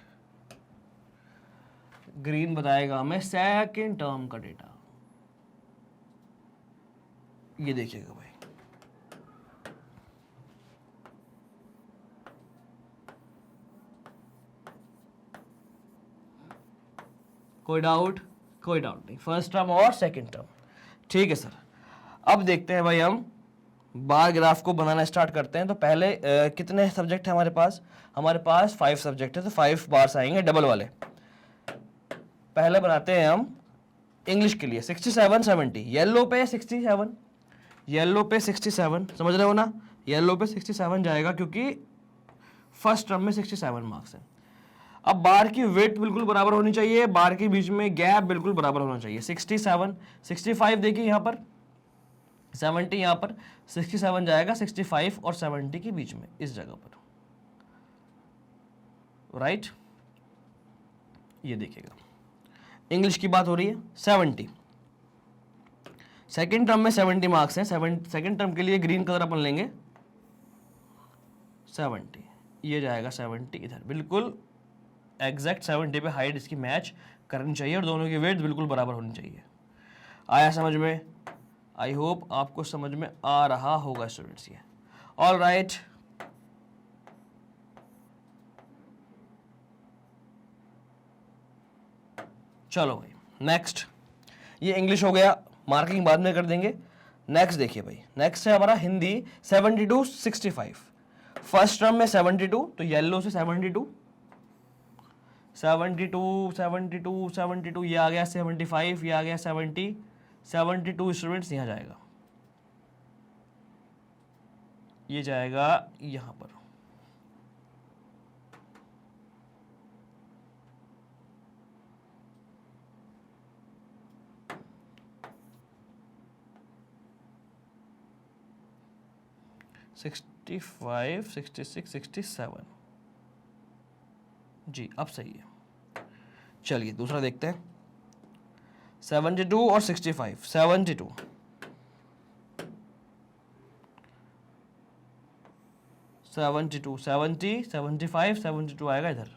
ग्रीन बताएगा हमें सेकेंड टर्म का डेटा। ये देखिएगा भाई, कोई डाउट? कोई डाउट नहीं, फर्स्ट टर्म और सेकेंड टर्म। ठीक है सर। अब देखते हैं भाई, हम बार ग्राफ को बनाना स्टार्ट करते हैं। तो पहले कितने सब्जेक्ट है हमारे पास? हमारे पास 5 सब्जेक्ट है, तो 5 बार्स आएंगे डबल वाले। पहले बनाते हैं हम इंग्लिश के लिए 67, 70। येलो पे 67, येलो पे 67, समझ रहे हो ना? येलो पे 67 जाएगा क्योंकि फर्स्ट टर्म में 67 मार्क्स है। अब बार की वेट बिल्कुल बराबर होनी चाहिए, बार के बीच में गैप बिल्कुल बराबर होना चाहिए। 67, 65 देखिए यहाँ पर, 70 यहाँ पर, 67 जाएगा 65 और 70 के बीच में, इस जगह पर, राइट। ये देखिएगा, इंग्लिश की बात हो रही है। 70 सेकेंड टर्म में 70 मार्क्स हैं। सेकेंड टर्म के लिए ग्रीन कलर अपन लेंगे 70, ये जाएगा 70 इधर, बिल्कुल एग्जैक्ट 70 पे हाइट इसकी मैच करनी चाहिए और दोनों की वेट बिल्कुल बराबर होनी चाहिए। आया समझ में? आई होप आपको समझ में आ रहा होगा स्टूडेंट्स ये। ऑल राइट, चलो भाई नेक्स्ट। ये इंग्लिश हो गया, मार्किंग बाद में कर देंगे। नेक्स्ट देखिए भाई, नेक्स्ट है हमारा हिंदी 72, 65। फर्स्ट टर्म में 72, तो येलो से 72, 72, 72, 72, ये आ गया 75, ये आ गया 70, 72 स्टूडेंट्स यहाँ जाएगा, ये जाएगा यहाँ पर। $65, $66, $67 जी, अब सही है। चलिए दूसरा देखते हैं, 72 और 65। 72, 72, 70, 75, 72 आएगा इधर,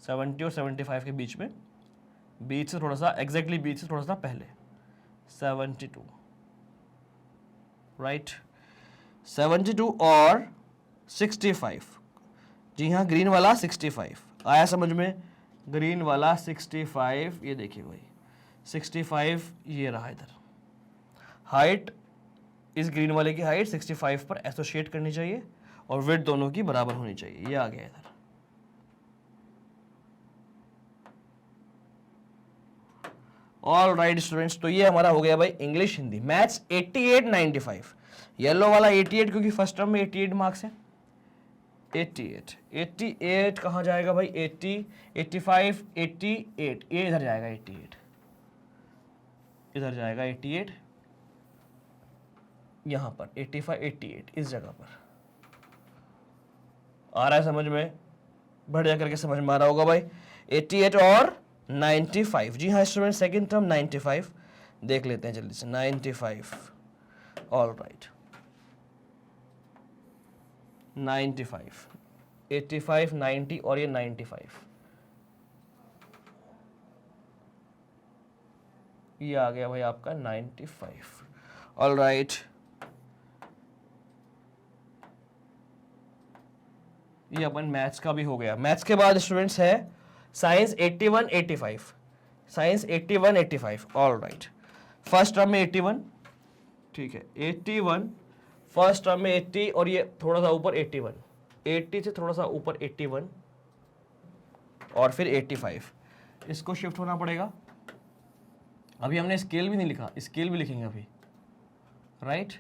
70 और 75 के बीच में, बीच से थोड़ा सा, एग्जैक्टली बीच से थोड़ा सा पहले, 72, राइट। 72 और 65, जी हाँ, ग्रीन वाला 65 आया समझ में? ग्रीन वाला 65, ये देखिए भाई 65, ये रहा इधर। हाइट, इस ग्रीन वाले की हाइट 65 पर एसोसिएट करनी चाहिए और वेट दोनों की बराबर होनी चाहिए, ये आ गया इधर। ऑल राइट स्टूडेंट्स, तो ये हमारा हो गया भाई इंग्लिश हिंदी। मैथ्स 88, 95। येलो वाला 88 क्योंकि फर्स्ट टर्म में 88 मार्क्स है। 88, 88 कहाँ जाएगा भाई? 80, 85, 88, ये इधर जाएगा 88, इधर जाएगा 88, यहाँ पर 85 88 इस जगह पर आ रहा है समझ में, बढ़िया करके समझ में आ रहा होगा भाई। 88 और 95, जी हाँ स्टूडेंट सेकंड टर्म 95 देख लेते हैं जल्दी से। 95 ऑल राइट, 95 85 90 और ये 95 ये आ गया भाई आपका 95 ऑल राइट। ये अपन मैथ्स का भी हो गया। मैथ्स के बाद स्टूडेंट्स है science 81 85, science 81 85 all right. First term में 81, ठीक है 81, फर्स्ट टर्म में 80 और ये थोड़ा सा ऊपर 81, 80 से थोड़ा सा ऊपर 81 और फिर 85, इसको शिफ्ट होना पड़ेगा। अभी हमने स्केल भी नहीं लिखा, स्केल भी लिखेंगे अभी, राइट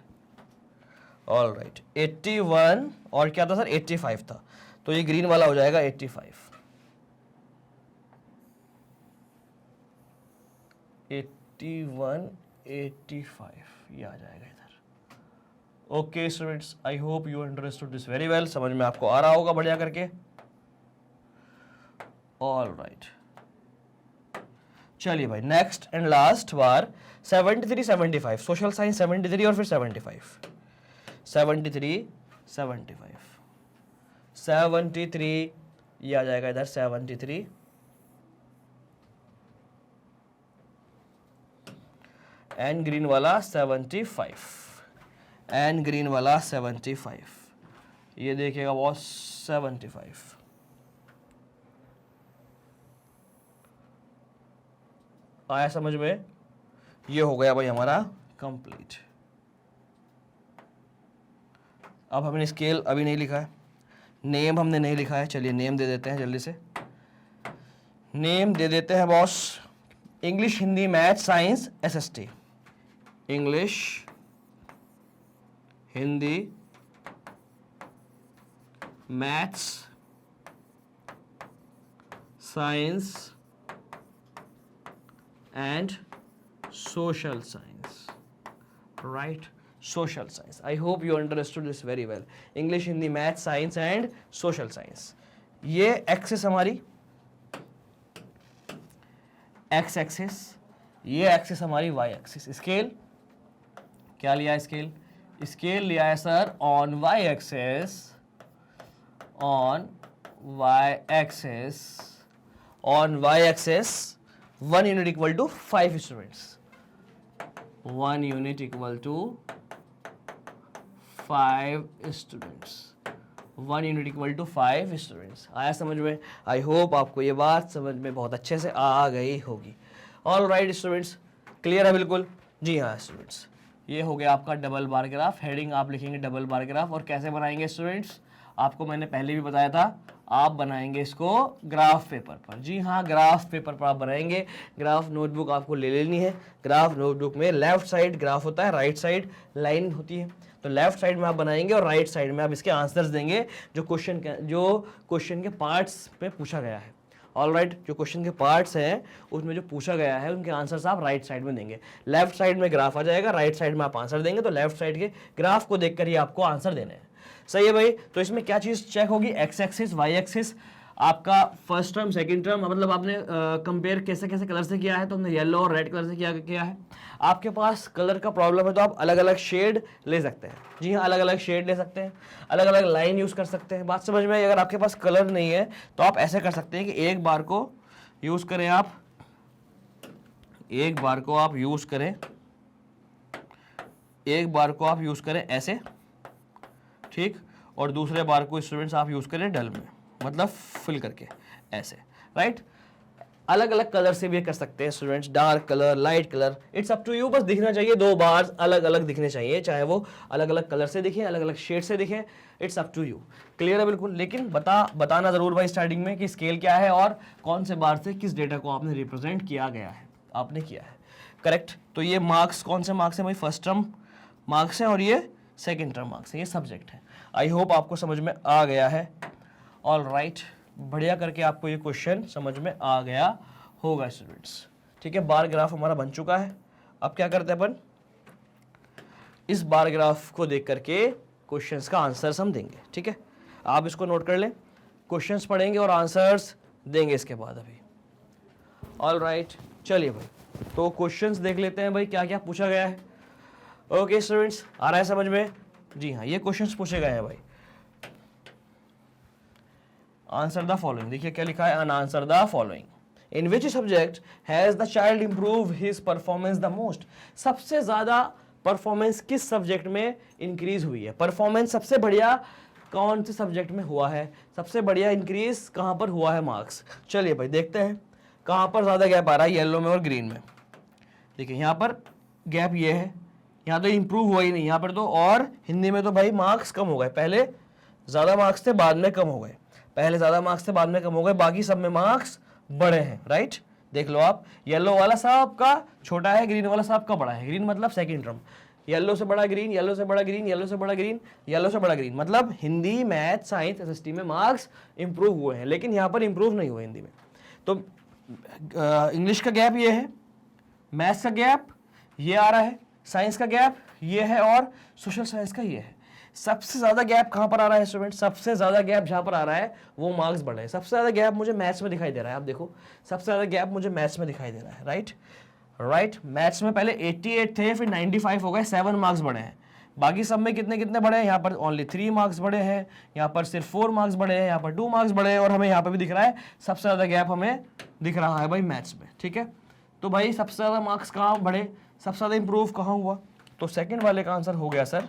ऑल राइट। 81 और क्या था सर 85 था, तो ये ग्रीन वाला हो जाएगा 85, 81 85 ये आ जाएगा इधर। Okay students, I hope you understood this very well, समझ में आपको आ रहा होगा बढ़िया करके। ऑल राइट चलिए भाई, next and last bar 73 75, social science 73 और फिर 75, 73 75, 73 ये आ जाएगा इधर 73 एंड ग्रीन वाला 75 एंड ग्रीन वाला 75, ये देखिएगा वो 75। आया समझ में? ये हो गया भाई हमारा कंप्लीट। अब हमने स्केल अभी नहीं लिखा है, नेम हमने नहीं लिखा है, चलिए नेम दे देते हैं जल्दी से। नेम दे देते हैं boss, English Hindi math science SST, English Hindi maths science and social science, right? Social science, I hope you understood this very well. English, Hindi, Math, Science and Social Science. ये एक्सिस हमारी एक्स एक्सिस, ये एक्सिस हमारी वाई एक्सिस। स्केल क्या लिया है? स्केल स्केल लिया है sir on y axis, on y axis, on y axis 1 unit equal to 5 students, 1 unit equal to 5 students, 1 unit equal to 5 students। आया समझ में? आई होप आपको ये बात समझ में बहुत अच्छे से आ गई होगी। ऑल राइट स्टूडेंट्स, क्लियर है बिल्कुल? जी हाँ स्टूडेंट्स, ये हो गया आपका डबल बार ग्राफ। हेडिंग आप लिखेंगे डबल बार ग्राफ, और कैसे बनाएंगे स्टूडेंट्स? आपको मैंने पहले भी बताया था, आप बनाएंगे इसको ग्राफ पेपर पर। जी हाँ, ग्राफ पेपर पर आप बनाएंगे। ग्राफ नोटबुक आपको ले लेनी है। ग्राफ नोटबुक में लेफ्ट साइड ग्राफ होता है, राइट साइड लाइन होती है। तो लेफ्ट साइड में आप बनाएंगे और राइट साइड में आप इसके आंसर्स देंगे जो क्वेश्चन के पार्ट्स पे पूछा गया है। ऑल राइट, जो क्वेश्चन के पार्ट्स हैं उसमें जो पूछा गया है उनके आंसर्स आप राइट साइड में देंगे। लेफ्ट साइड में ग्राफ आ जाएगा, राइट साइड में आप आंसर देंगे। तो लेफ्ट साइड के ग्राफ को देखकर ही आपको आंसर देने हैं। सही है भाई? तो इसमें क्या चीज़ चेक होगी? एक्स एक्सिस, वाई एक्सिस, आपका फर्स्ट टर्म सेकंड टर्म, मतलब आपने कंपेयर कैसे कैसे कलर से किया है। तो हमने येलो और रेड कलर से किया है। आपके पास कलर का प्रॉब्लम है तो आप अलग अलग शेड ले सकते हैं। जी हाँ, अलग अलग शेड ले सकते हैं, अलग अलग लाइन यूज़ कर सकते हैं। बात समझ में आई? अगर आपके पास कलर नहीं है तो आप ऐसे कर सकते हैं कि एक बार को यूज़ करें आप, एक बार को आप यूज़ करें, एक बार को आप यूज़ करें ऐसे, ठीक, और दूसरे बार को स्टूडेंट्स आप यूज़ करें डल में, मतलब फिल करके ऐसे, राइट? अलग अलग कलर से भी कर सकते हैं students, dark colour, light colour, it's up to you. बस दिखना चाहिए, दो बार अलग अलग दिखने चाहिए, चाहे वो अलग अलग कलर से दिखे, अलग अलग शेड से दिखे, it's up to you. Clear है बिल्कुल? लेकिन बताना ज़रूर भाई स्टार्टिंग में कि स्केल क्या है और कौन से बार से किस डेटा को आपने रिप्रेजेंट किया गया है, आपने किया है, करेक्ट? तो ये मार्क्स कौन से मार्क्स हैं भाई? फर्स्ट टर्म मार्क्स हैं और ये सेकेंड टर्म मार्क्स हैं, ये सब्जेक्ट है। आई होप आपको समझ में आ गया है। ऑल राइट, बढ़िया करके आपको ये क्वेश्चन समझ में आ गया होगा स्टूडेंट्स। ठीक है, बार ग्राफ हमारा बन चुका है। अब क्या करते हैं अपन? इस बार ग्राफ को देख करके क्वेश्चंस का आंसर्स हम देंगे, ठीक है। आप इसको नोट कर लें, क्वेश्चंस पढ़ेंगे और आंसर्स देंगे इसके बाद अभी। ऑल राइट, चलिए भाई, तो क्वेश्चंस देख लेते हैं भाई क्या क्या पूछा गया है। ओके स्टूडेंट्स, आ रहा है समझ में? जी हाँ, ये क्वेश्चंस पूछे गए हैं भाई। आंसर द फॉलोइंग, देखिए क्या लिखा है, an answer the following. In which subject has the child improve his performance the most? सबसे ज्यादा परफॉर्मेंस किस सब्जेक्ट में इंक्रीज हुई है? परफॉर्मेंस सबसे बढ़िया कौन से सब्जेक्ट में हुआ है? सबसे बढ़िया इंक्रीज कहां पर हुआ है मार्क्स? चलिए भाई देखते हैं कहां पर ज्यादा गैप आ रहा है, येलो में और ग्रीन में। देखिए यहां पर गैप ये है, यहाँ तो इंप्रूव हुआ ही नहीं यहाँ पर तो, और हिंदी में तो भाई मार्क्स कम हो गए। पहले ज्यादा मार्क्स थे, बाद में कम हो गए। पहले ज्यादा मार्क्स थे, बाद में कम हो गए, बाकी सब में मार्क्स बड़े हैं, राइट। देख लो आप, येलो वाला सबका छोटा है, ग्रीन वाला सबका बड़ा है। ग्रीन मतलब सेकंड टर्म, येलो से बड़ा ग्रीन, येलो से बड़ा ग्रीन, येलो से बड़ा ग्रीन, येलो से बड़ा ग्रीन, मतलब हिंदी, मैथ, साइंस, एसएसटी में मार्क्स इंप्रूव हुए हैं, लेकिन यहाँ पर इंप्रूव नहीं हुए हिंदी में। तो इंग्लिश का गैप ये है, मैथ्स का गैप ये आ रहा है, साइंस का गैप ये है, और सोशल साइंस का ये है। सबसे ज्यादा गैप कहां पर आ रहा है स्टूडेंट? सबसे ज्यादा गैप जहां पर आ रहा है वो मार्क्स बढ़े हैं। सबसे ज्यादा गैप मुझे मैथ्स में दिखाई दे रहा है, आप देखो, सबसे ज्यादा गैप मुझे मैथ्स में दिखाई दे रहा है, राइट। मैथ्स में पहले 88 थे, फिर 95 हो गए, 7 मार्क्स बढ़े हैं। बाकी सब में कितने कितने बढ़े हैं? यहाँ पर ओनली 3 मार्क्स बढ़े हैं, यहाँ पर सिर्फ 4 मार्क्स बढ़े हैं, यहाँ पर 2 मार्क्स बढ़े हैं, और हमें यहाँ पर भी दिख रहा है सबसे ज्यादा गैप हमें दिख रहा है भाई मैथ्स में, ठीक है। तो भाई सबसे ज्यादा मार्क्स कहाँ बढ़े, सबसे ज्यादा इंप्रूव कहाँ हुआ? तो सेकंड वाले का आंसर हो गया सर,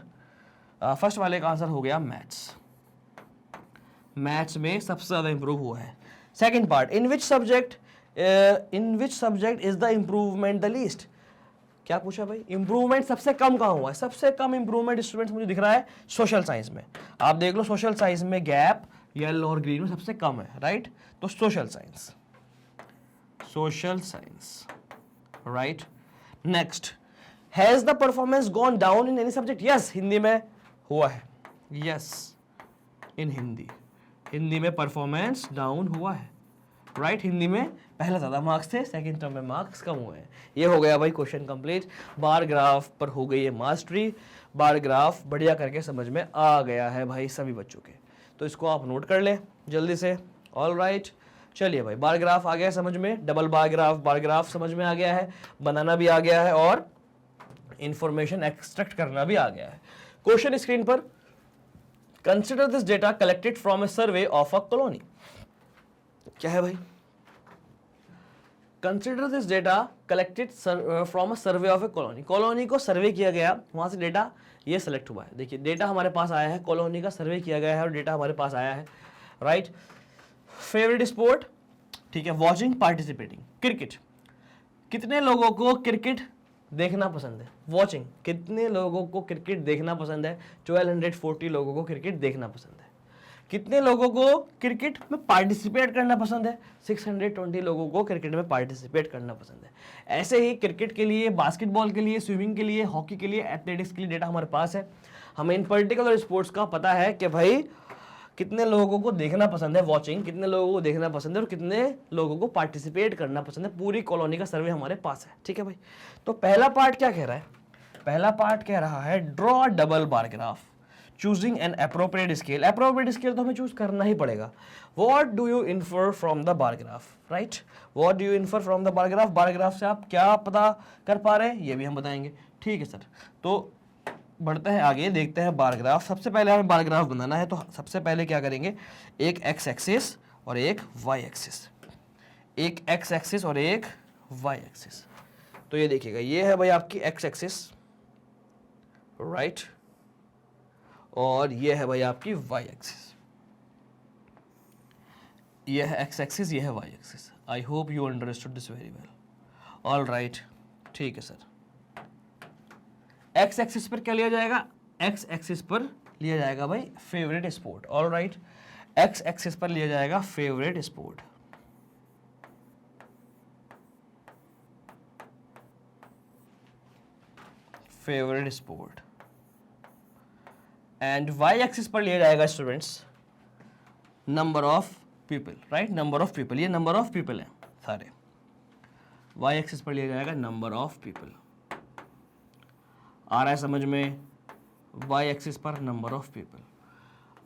फर्स्ट वाले का आंसर हो गया मैथ्स। मैथ्स में सबसे ज्यादा इंप्रूव हुआ है। Second part, in which subject is the improvement the least? क्या पूछा भाई? इंप्रूवमेंट सबसे कम कहाँ हुआ है? सबसे कम इंप्रूवमेंट स्टूडेंट्स मुझे दिख रहा है सोशल साइंस में। आप देख लो, सोशल साइंस में गैप येलो और ग्रीन में सबसे कम है, राइट। तो social science, right. Next, has the performance gone down in any subject? Yes, Hindi में हुआ है, यस, इन हिंदी में परफॉर्मेंस डाउन हुआ है, राइट। हिंदी में पहले ज्यादा मार्क्स थे, सेकंड टर्म में मार्क्स कम हुए हैं। ये हो गया भाई क्वेश्चन कंप्लीट। बार ग्राफ पर हो गई है मास्टरी, बार ग्राफ बढ़िया करके समझ में आ गया है भाई सभी बच्चों के, तो इसको आप नोट कर लें जल्दी से। ऑल राइट, चलिए भाई, बार ग्राफ आ गया समझ में, डबल बार ग्राफ समझ में आ गया है, बनाना भी आ गया है, और इंफॉर्मेशन एक्सट्रैक्ट करना भी आ गया है। क्वेश्चन स्क्रीन पर, consider this data collected from A survey of a colony. क्या है भाई? Consider this data collected from a survey of A colony. Colony को सर्वे किया गया, वहां से डेटा ये सेलेक्ट हुआ है। देखिए डेटा हमारे पास आया है, कॉलोनी का सर्वे किया गया है और डेटा हमारे पास आया है, राइट। फेवरेट स्पोर्ट, ठीक है, वॉचिंग, पार्टिसिपेटिंग, क्रिकेट। कितने लोगों को क्रिकेट देखना पसंद है? वॉचिंग, कितने लोगों को क्रिकेट देखना पसंद है? 1240 लोगों को क्रिकेट देखना पसंद है। कितने लोगों को क्रिकेट में पार्टिसिपेट करना पसंद है? 620 लोगों को क्रिकेट में पार्टिसिपेट करना पसंद है। ऐसे ही क्रिकेट के लिए, बास्केटबॉल के लिए, स्विमिंग के लिए, हॉकी के लिए, एथलेटिक्स के लिए डेटा हमारे पास है। हमें इन पर्टिकुलर स्पोर्ट्स का पता है कि भाई कितने लोगों को देखना पसंद है, वॉचिंग, कितने लोगों को देखना पसंद है और कितने लोगों को पार्टिसिपेट करना पसंद है। पूरी कॉलोनी का सर्वे हमारे पास है, ठीक है भाई। तो पहला पार्ट क्या कह रहा है? पहला पार्ट कह रहा है draw double bar graph, choosing an appropriate scale. Appropriate scale तो हमें चूज करना ही पड़ेगा। What do you infer from the bar graph, right. What do you infer from the bar graph? Bar graph से आप क्या पता कर पा रहे हैं ये भी हम बताएंगे, ठीक है सर। तो बढ़ते हैं आगे, देखते हैं बार ग्राफ। सबसे पहले हमें बार ग्राफ बनाना है, तो सबसे पहले क्या करेंगे, एक एक्स एक्सिस और एक वाई एक्सिस, एक एक्स एक्सिस और एक वाई एक्सिस। तो ये देखिएगा, ये है भाई आपकी एक्स एक्सिस, राइट, और ये है भाई आपकी वाई एक्सिस। ये है एक्स एक्सिस, ये है y axis. I hope you understood this very well. All right, ठीक है सर। एक्स एक्सिस पर क्या लिया जाएगा? एक्स एक्सिस पर लिया जाएगा भाई favourite sport. All right, x axis पर लिया जाएगा favourite sport. Favourite sport. And y axis पर लिया जाएगा students number of people, right, number of people. ये नंबर ऑफ पीपल है सारे। वाई एक्सिस पर लिया जाएगा नंबर ऑफ पीपल। आ रहा है समझ में? y एक्सिस पर नंबर ऑफ पीपल।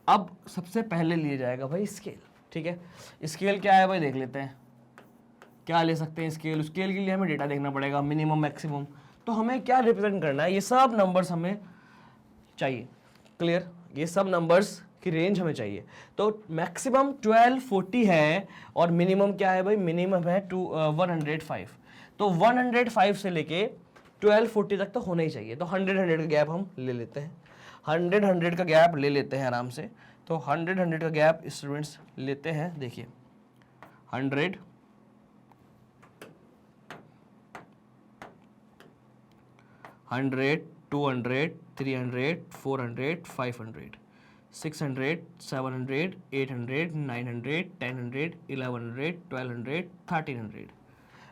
अब सबसे पहले लिया जाएगा भाई स्केल, ठीक है। स्केल क्या है भाई देख लेते हैं, क्या ले सकते हैं स्केल। स्केल के लिए हमें डेटा देखना पड़ेगा, मिनिमम मैक्सिमम। तो हमें क्या रिप्रेजेंट करना है, ये सब नंबर्स हमें चाहिए, क्लियर, ये सब नंबर्स की रेंज हमें चाहिए। तो मैक्सिमम 1240 है और मिनिमम क्या है भाई, मिनिमम है 105। तो 105 से लेके 1240 तक तो होना ही चाहिए। तो 100 का गैप हम ले लेते हैं, 100 का गैप ले लेते हैं आराम से। तो 100 का गैप स्टूडेंट्स लेते हैं, देखिए 100, 100, 200, 300, 400, 500, 600, 700, 800, 900, 1000, 1100, 1200, 1300,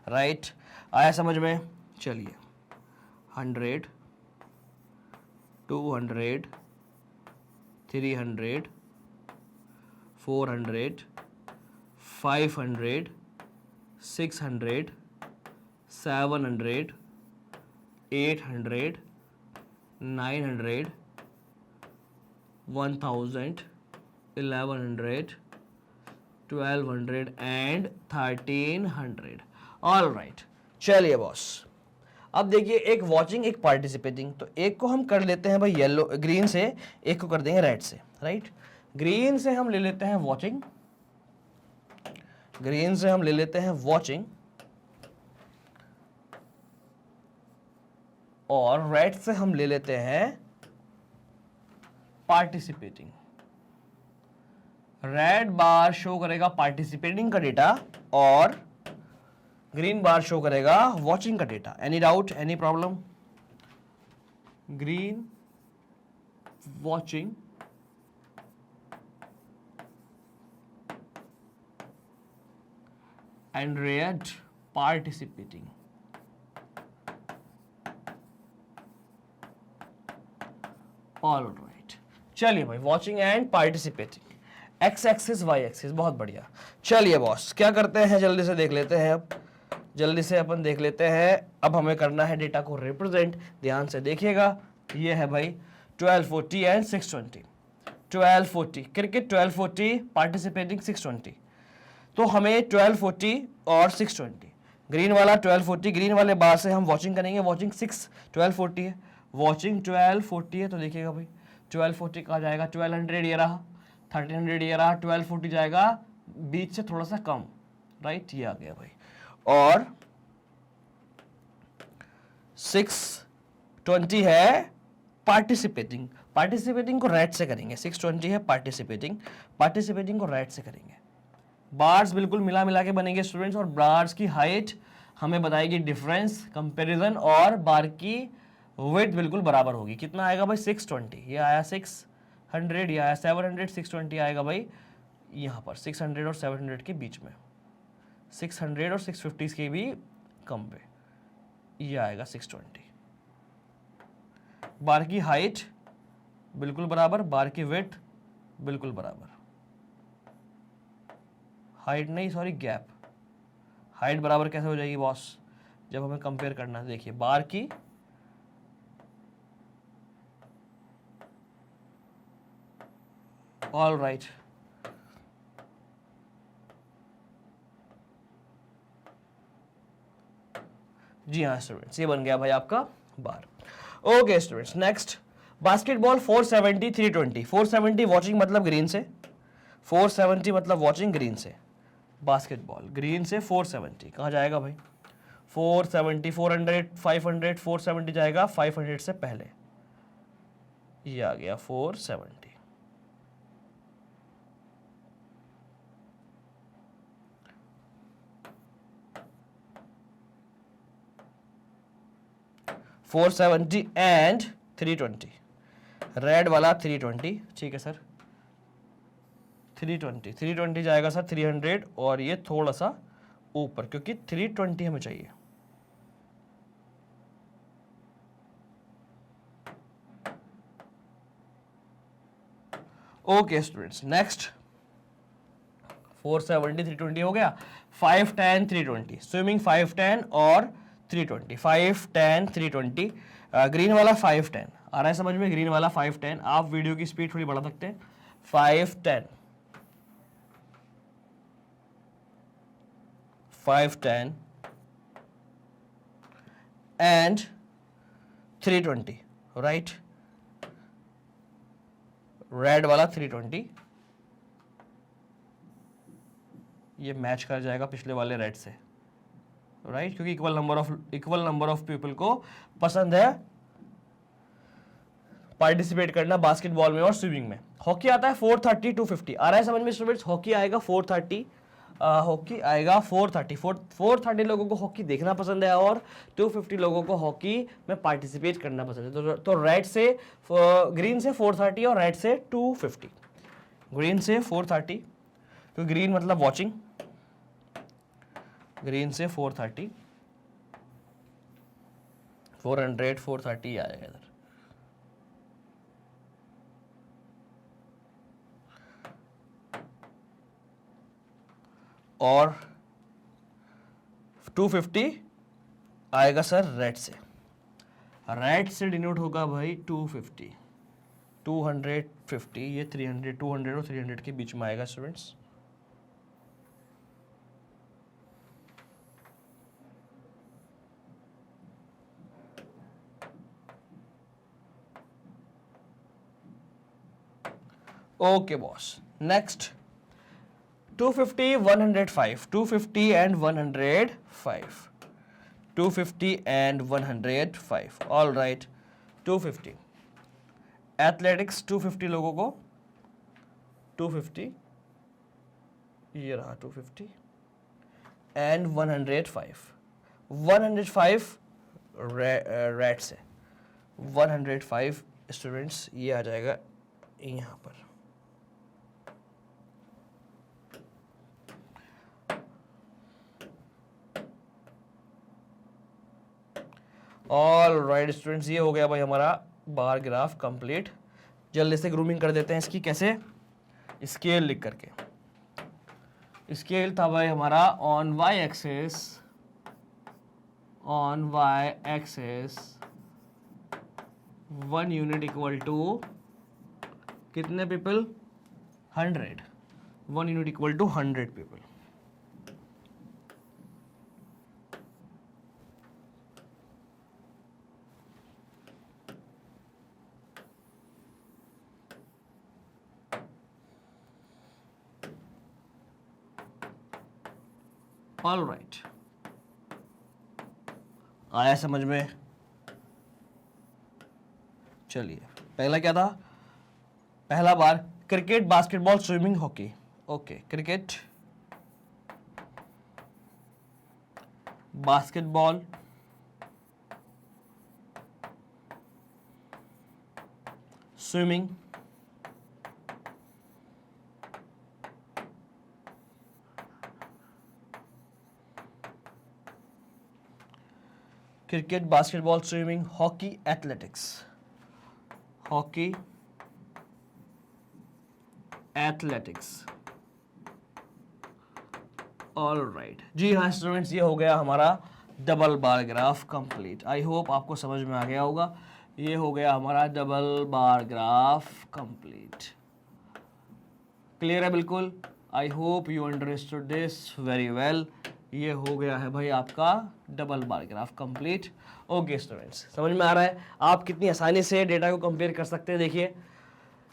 राइट। आया समझ में? चलिए 100, 200, 300, 400, 500, 600, 700, 800, 900, 1000, 1100, 1200 एंड 1300। ऑल राइट, चलिए बॉस, अब देखिए एक वॉचिंग एक पार्टिसिपेटिंग। तो एक को हम कर लेते हैं भाई येलो ग्रीन से, एक को कर देंगे रेड से, राइट। ग्रीन से हम ले लेते हैं वॉचिंग, ग्रीन से हम ले लेते हैं वॉचिंग, और रेड से हम ले लेते हैं पार्टिसिपेटिंग। रेड बार शो करेगा पार्टिसिपेटिंग का डेटा और ग्रीन बार शो करेगा वॉचिंग का data. Any doubt, any problem? Green watching and red participating. All right, चलिए भाई watching and participating, x axis y axis, बहुत बढ़िया। चलिए बॉस क्या करते हैं, जल्दी से देख लेते हैं। अब जल्दी से अपन देख लेते हैं। अब हमें करना है डेटा को रिप्रेजेंट, ध्यान से देखिएगा। ये है भाई 1240 एंड 620। 1240 cricket, 1240 participating 620। तो हमें 1240 और 620, ग्रीन वाला 1240, ग्रीन वाले बार से हम वॉचिंग करेंगे। वॉचिंग 1240 है, वॉचिंग 1240 है। तो देखिएगा भाई 1240 कहाँ जाएगा, 1200 ये रहा, 1300 ये रहा, 1240 जाएगा बीच से थोड़ा सा कम, राइट, ये आ गया भाई। और 620 है पार्टिसिपेटिंग, पार्टिसिपेटिंग को रेड से करेंगे। 620 है पार्टिसिपेटिंग, पार्टिसिपेटिंग को रेड से करेंगे। बार्स बिल्कुल मिला मिला के बनेंगे स्टूडेंट्स, और बार्स की हाइट हमें बताएगी डिफरेंस, कंपैरिजन, और बार की विड्थ बिल्कुल बराबर होगी। कितना आएगा भाई 620, ये आया 600, ये आया 700, 620 आएगा भाई यहाँ पर 600 और 700 के बीच में, 600 और 650 के भी कम पे, ये आएगा 620। बार की हाइट बिल्कुल बराबर, बार की विड्थ बिल्कुल बराबर। हाइट नहीं, सॉरी गैप। हाइट बराबर कैसे हो जाएगी बॉस, जब हमें कंपेयर करना है। देखिए बार की ऑल राइट, जी हाँ स्टूडेंट्स, ये बन गया भाई आपका bar. Okay students, next basketball 470 320। 470 watching मतलब ग्रीन से, 470 मतलब वॉचिंग ग्रीन से। बास्केटबॉल ग्रीन से 470 कहाँ जाएगा भाई, 470, 400, 500, 470 जाएगा 500 से पहले, ये आ गया 470। फोर 470 एंड 320, रेड वाला 320, ठीक है सर। 320 जाएगा सर 300, और ये थोड़ा सा ऊपर, क्योंकि 320 हमें चाहिए। ओके स्टूडेंट्स, नेक्स्ट 470 320 हो गया। 510 320, स्विमिंग 510 और 320, 510 320। ग्रीन वाला 510, आ रहा है समझ में, ग्रीन वाला 5-10। आप वीडियो की स्पीड थोड़ी बढ़ा सकते हैं। 5-10 5-10 एंड 320, राइट। रेड वाला 320 ये मैच कर जाएगा पिछले वाले रेड से, राइट, क्योंकि इक्वल नंबर ऑफ पीपल को पसंद है पार्टिसिपेट करना बास्केटबॉल में और स्विमिंग में। हॉकी आता है 430 250। आ रहा है समझ में स्टूडेंट्स, हॉकी आएगा 430, हॉकी आएगा 430 लोगों को हॉकी देखना पसंद है और 250 लोगों को हॉकी में पार्टिसिपेट करना पसंद है। तो रेड से ग्रीन से 430 और रेड से 250। ग्रीन से 430, तो ग्रीन मतलब वॉचिंग, ग्रीन से 430, 400 430 आएगा इधर। और 250 आएगा सर रेड से। रेड से डिनोट होगा भाई 250, 250, ये 300, 200 और 300 के बीच में आएगा students. Okay boss, next 250 105, 250 and 105, 250 and 105, all right। 250 athletics 250 लोगों को 250, ये रहा 250 एंड 105, 105 रेड से, 105 स्टूडेंट्स ये आ जाएगा यहाँ पर। ऑल राइट स्टूडेंट्स, ये हो गया भाई हमारा बार ग्राफ कंप्लीट। जल्दी से ग्रूमिंग कर देते हैं इसकी, कैसे, स्केल लिख करके। स्केल था भाई हमारा on Y axis, on Y axis 1 unit equal to कितने people, 100, 1 unit equal to 100 people. All right, आया समझ में। चलिए पहला क्या था, पहला bar cricket, basketball, swimming, hockey. Okay, cricket, basketball, swimming, cricket, basketball, swimming, hockey, athletics, hockey, athletics. All right जी हाँ स्टूडेंट्स, ये हो गया हमारा double bar graph complete. I hope आपको समझ में आ गया होगा। ये हो गया हमारा double bar graph complete. Clear है बिल्कुल? आई hope you understood this very well. ये हो गया है भाई आपका double bar graph complete. Okay students, समझ में आ रहा है आप कितनी आसानी से डेटा को कंपेयर कर सकते हैं। देखिए,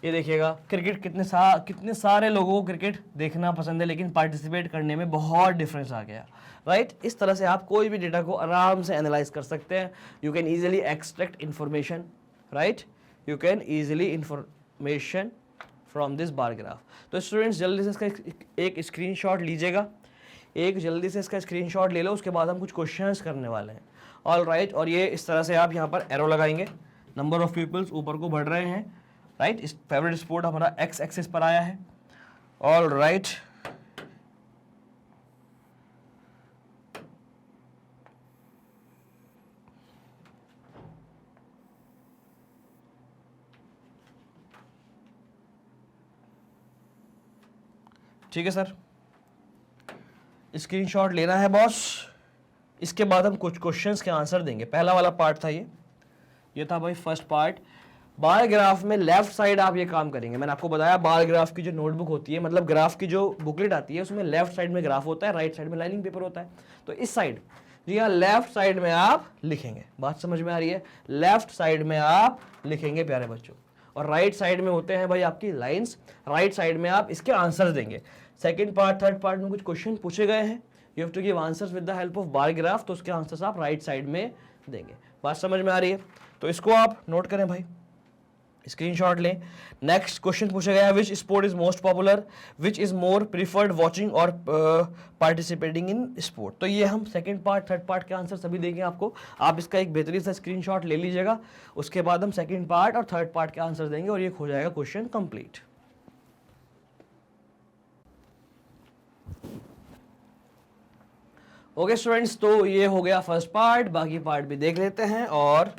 ये देखिएगा, क्रिकेट कितने सारे लोगों को क्रिकेट देखना पसंद है, लेकिन पार्टिसिपेट करने में बहुत डिफरेंस आ गया, राइट। इस तरह से आप कोई भी डेटा को आराम से एनालाइज कर सकते हैं। You can easily extract information, right, you can easily information from this bar graph. तो स्टूडेंट्स जल्दी से इसका एक स्क्रीनशॉट लीजिएगा, जल्दी से इसका स्क्रीनशॉट ले लो, उसके बाद हम कुछ क्वेश्चंस करने वाले हैं। ऑल राइट, और ये इस तरह से आप यहाँ पर एरो लगाएंगे, नंबर ऑफ पीपल्स ऊपर को बढ़ रहे हैं, राइट। इस फेवरेट स्पोर्ट हमारा एक्स एक्सिस पर आया है। ऑल राइट, ठीक है सर, स्क्रीनशॉट लेना है बॉस। इसके बाद हम कुछ क्वेश्चंस के आंसर देंगे। पहला वाला पार्ट था ये था भाई फर्स्ट पार्ट, बार ग्राफ में लेफ्ट साइड आप ये काम करेंगे। मैंने आपको बताया बार ग्राफ की जो नोटबुक होती है, मतलब ग्राफ की जो बुकलेट आती है, उसमें लेफ्ट साइड में ग्राफ होता है, राइट साइड में लाइनिंग पेपर होता है। तो इस साइड, जी हाँ, लेफ्ट साइड में आप लिखेंगे। बात समझ में आ रही है? लेफ्ट साइड में आप लिखेंगे प्यारे बच्चों, और राइट साइड में होते हैं भाई आपकी लाइंस। राइट साइड में आप इसके आंसर्स देंगे। सेकंड पार्ट, थर्ड पार्ट में कुछ क्वेश्चन पूछे गए हैं, you have to give answers with the help of bar graph, तो उसके आंसर्स आप राइट साइड में देंगे। बात समझ में आ रही है? तो इसको आप नोट करें भाई, स्क्रीनशॉट लें। नेक्स्ट क्वेश्चन पूछा गया, विच sport is most popular, which is more preferred watching और पार्टिसिपेटिंग इन स्पोर्ट। तो ये हम सेकंड पार्ट, थर्ड पार्ट के आंसर सभी देंगे आपको। आप इसका एक बेहतरीन सा स्क्रीनशॉट ले लीजिएगा, उसके बाद हम सेकंड पार्ट और थर्ड पार्ट के आंसर देंगे और ये हो जाएगा क्वेश्चन कंप्लीट। ओके स्टूडेंट्स, तो ये हो गया फर्स्ट पार्ट, बाकी पार्ट भी देख लेते हैं और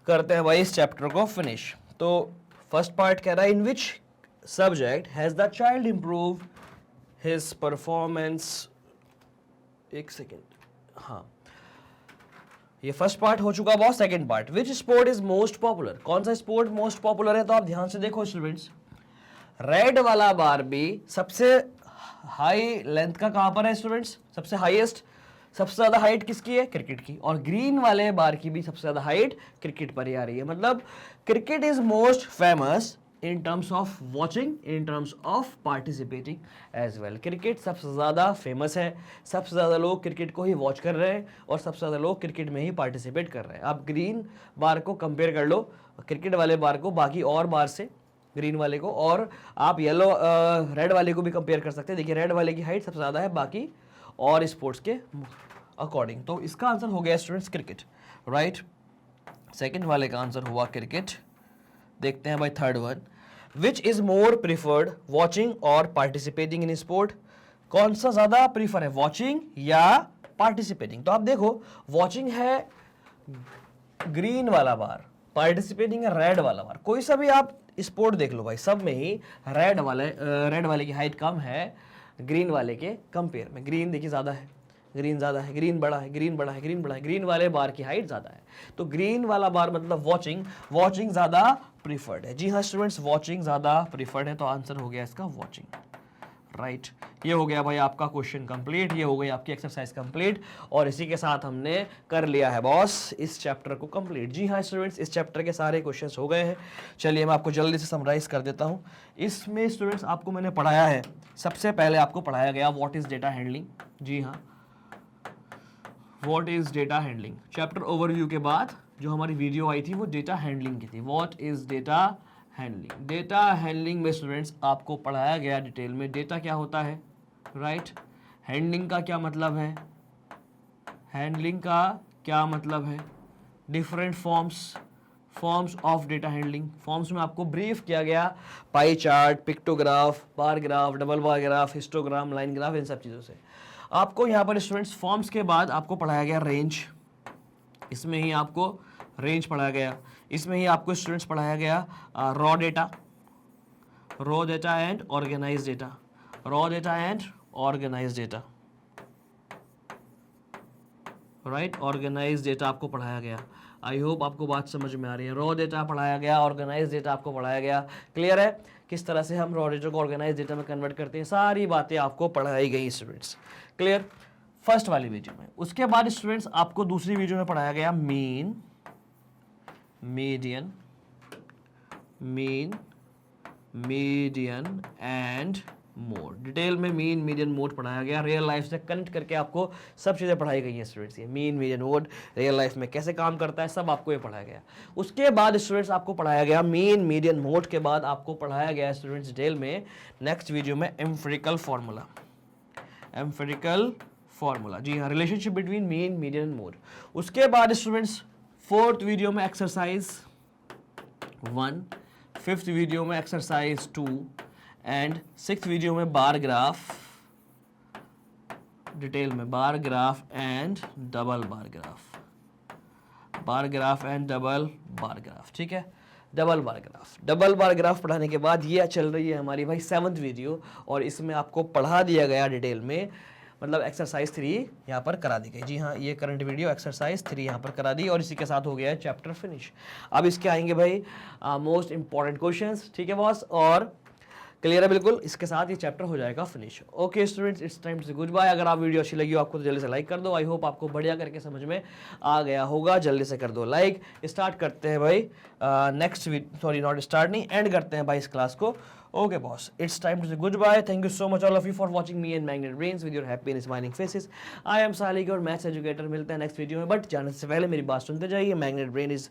करते हैं भाई इस चैप्टर को फिनिश। तो फर्स्ट पार्ट कह रहा है, in which subject has the child improve his performance. एक सेकेंड, हाँ, ये फर्स्ट पार्ट हो चुका बहुत। Second part, which sport is most popular, कौन सा स्पोर्ट मोस्ट पॉपुलर है? तो आप ध्यान से देखो स्टूडेंट्स, रेड वाला बार भी सबसे हाई लेंथ का कहां पर है स्टूडेंट्स? सबसे हाईएस्ट, सबसे ज्यादा हाइट किसकी है? क्रिकेट की। और ग्रीन वाले बार की भी सबसे ज्यादा हाइट क्रिकेट पर ही आ रही है। मतलब cricket is most famous in terms of watching, in terms of participating as well. Cricket सबसे ज्यादा फेमस है, सबसे ज्यादा लोग क्रिकेट को ही वॉच कर रहे हैं और सबसे ज्यादा लोग क्रिकेट में ही पार्टिसिपेट कर रहे हैं। आप ग्रीन बार को कंपेयर कर लो क्रिकेट वाले बार को बाकी और बार से, ग्रीन वाले को, और आप येलो रेड वाले को भी कंपेयर कर सकते हैं। देखिए रेड वाले की हाइट सबसे ज्यादा है बाकी और स्पोर्ट्स के अकॉर्डिंग। तो इसका आंसर हो गया स्टूडेंट्स क्रिकेट, राइट। सेकंड वाले का आंसर हुआ क्रिकेट। देखते हैं भाई third one, which is more preferred watching और पार्टिसिपेटिंग इन स्पोर्ट। कौन सा ज्यादा प्रीफर है, वॉचिंग या पार्टिसिपेटिंग? तो आप देखो वॉचिंग है ग्रीन वाला बार, पार्टिसिपेटिंग है रेड वाला बार। कोई सा भी आप स्पोर्ट देख लो भाई, सब में ही रेड वाले की हाइट कम है ग्रीन वाले के कंपेयर में। ग्रीन देखिए ज्यादा है, ग्रीन ज्यादा है, ग्रीन बड़ा है, ग्रीन बड़ा है, ग्रीन बड़ा है, ग्रीन वाले बार की हाइट ज्यादा है। तो ग्रीन वाला बार मतलब वॉचिंग ज्यादा प्रीफर्ड है। जी हाँ स्टूडेंट्स, वॉचिंग ज्यादा प्रीफर्ड है, तो आंसर हो गया इसका वॉचिंग, राइट। ये हो गया भाई आपका क्वेश्चन कंप्लीट, ये हो गई आपकी एक्सरसाइज कंप्लीट, और इसी के साथ हमने कर लिया है बॉस इस चैप्टर को कंप्लीट। जी हाँ स्टूडेंट्स, इस चैप्टर के सारे क्वेश्चंस हो गए हैं। चलिए मैं आपको जल्दी से समराइज कर देता हूँ। इसमें स्टूडेंट्स आपको मैंने पढ़ाया है, सबसे पहले आपको पढ़ाया गया व्हाट इज डेटा हैंडलिंग। जी हाँ, what is data handling. Chapter overview के बाद जो हमारी वीडियो आई थी वो डेटा हैंडलिंग की थी। What is data handling. Data handling में स्टूडेंट्स आपको पढ़ाया गया डिटेल में डेटा क्या होता है, राइट। हैंडलिंग का क्या मतलब है, हैंडलिंग का क्या मतलब है, different forms of data handling. Forms में आपको ब्रीफ किया गया, pie chart, pictograph, bar graph, double bar graph, histogram, line graph, इन सब चीज़ों से। आपको यहाँ पर स्टूडेंट्स फॉर्म्स के बाद आपको पढ़ाया गया रेंज, इसमें ही आपको रेंज पढ़ाया गया। इसमें ही आपको स्टूडेंट्स पढ़ाया गया raw data and organise data, raw data and organise data, right. Organise data आपको पढ़ाया गया। आई होप आपको बात समझ में आ रही है। रॉ डेटा पढ़ाया गया, ऑर्गेनाइज डेटा आपको पढ़ाया गया। क्लियर है किस तरह से हम रॉ डेटा को ऑर्गेनाइज डेटा में कन्वर्ट करते हैं, सारी बातें आपको पढ़ाई गई स्टूडेंट्स। क्लियर फर्स्ट वाली वीडियो में। उसके बाद स्टूडेंट्स आपको दूसरी वीडियो में पढ़ाया गया mean, median and mode. Detail में मीन, मीडियन, मोड पढ़ाया गया। रियल लाइफ से कनेक्ट करके आपको सब चीज़ें पढ़ाई गई हैं स्टूडेंट्स। ये mean, median, mode real life में कैसे काम करता है सब आपको ये पढ़ाया गया। उसके बाद स्टूडेंट्स आपको पढ़ाया गया मीन, मीडियन, मोड के बाद आपको पढ़ाया गया स्टूडेंट्स डिटेल में नेक्स्ट वीडियो में एम्पिरिकल फार्मूला। जी हाँ, relationship between mean, median, mode. उसके बाद स्टूडेंट्स फोर्थ वीडियो में एक्सरसाइज 1, फिफ्थ वीडियो में एक्सरसाइज 2 एंड सिक्स्थ वीडियो में बार ग्राफ, डिटेल में बार graph and double bar graph, bar graph and double bar graph. ठीक है, डबल बार ग्राफ पढ़ाने के बाद ये चल रही है हमारी भाई 7th वीडियो, और इसमें आपको पढ़ा दिया गया डिटेल में, मतलब एक्सरसाइज 3 यहाँ पर करा दी गई। जी हाँ, ये करंट वीडियो एक्सरसाइज 3 यहाँ पर करा दी और इसी के साथ हो गया है चैप्टर फिनिश। अब इसके आएंगे भाई मोस्ट इंपॉर्टेंट क्वेश्चंस, ठीक है बॉस, और क्लियर है बिल्कुल, इसके साथ ये चैप्टर हो जाएगा finish. Okay students, it's time to say good bye. अगर आप वीडियो अच्छी लगी हो आपको तो जल्दी से लाइक कर दो। आई होप आपको बढ़िया करके समझ में आ गया होगा, जल्दी से कर दो लाइक। स्टार्ट करते हैं भाई नेक्स्ट सॉरी नॉट स्टार्ट नहीं, एंड करते हैं भाई इस क्लास को। Okay boss, it's time to say good bye. Thank you so much all of you for watching me and Magnet Brains with your happy and smiling faces. I am Salik your maths educator. मिलते हैं नेक्स्ट वीडियो में, बट जाने से पहले मेरी बात सुनते जाइए। Magnet Brain is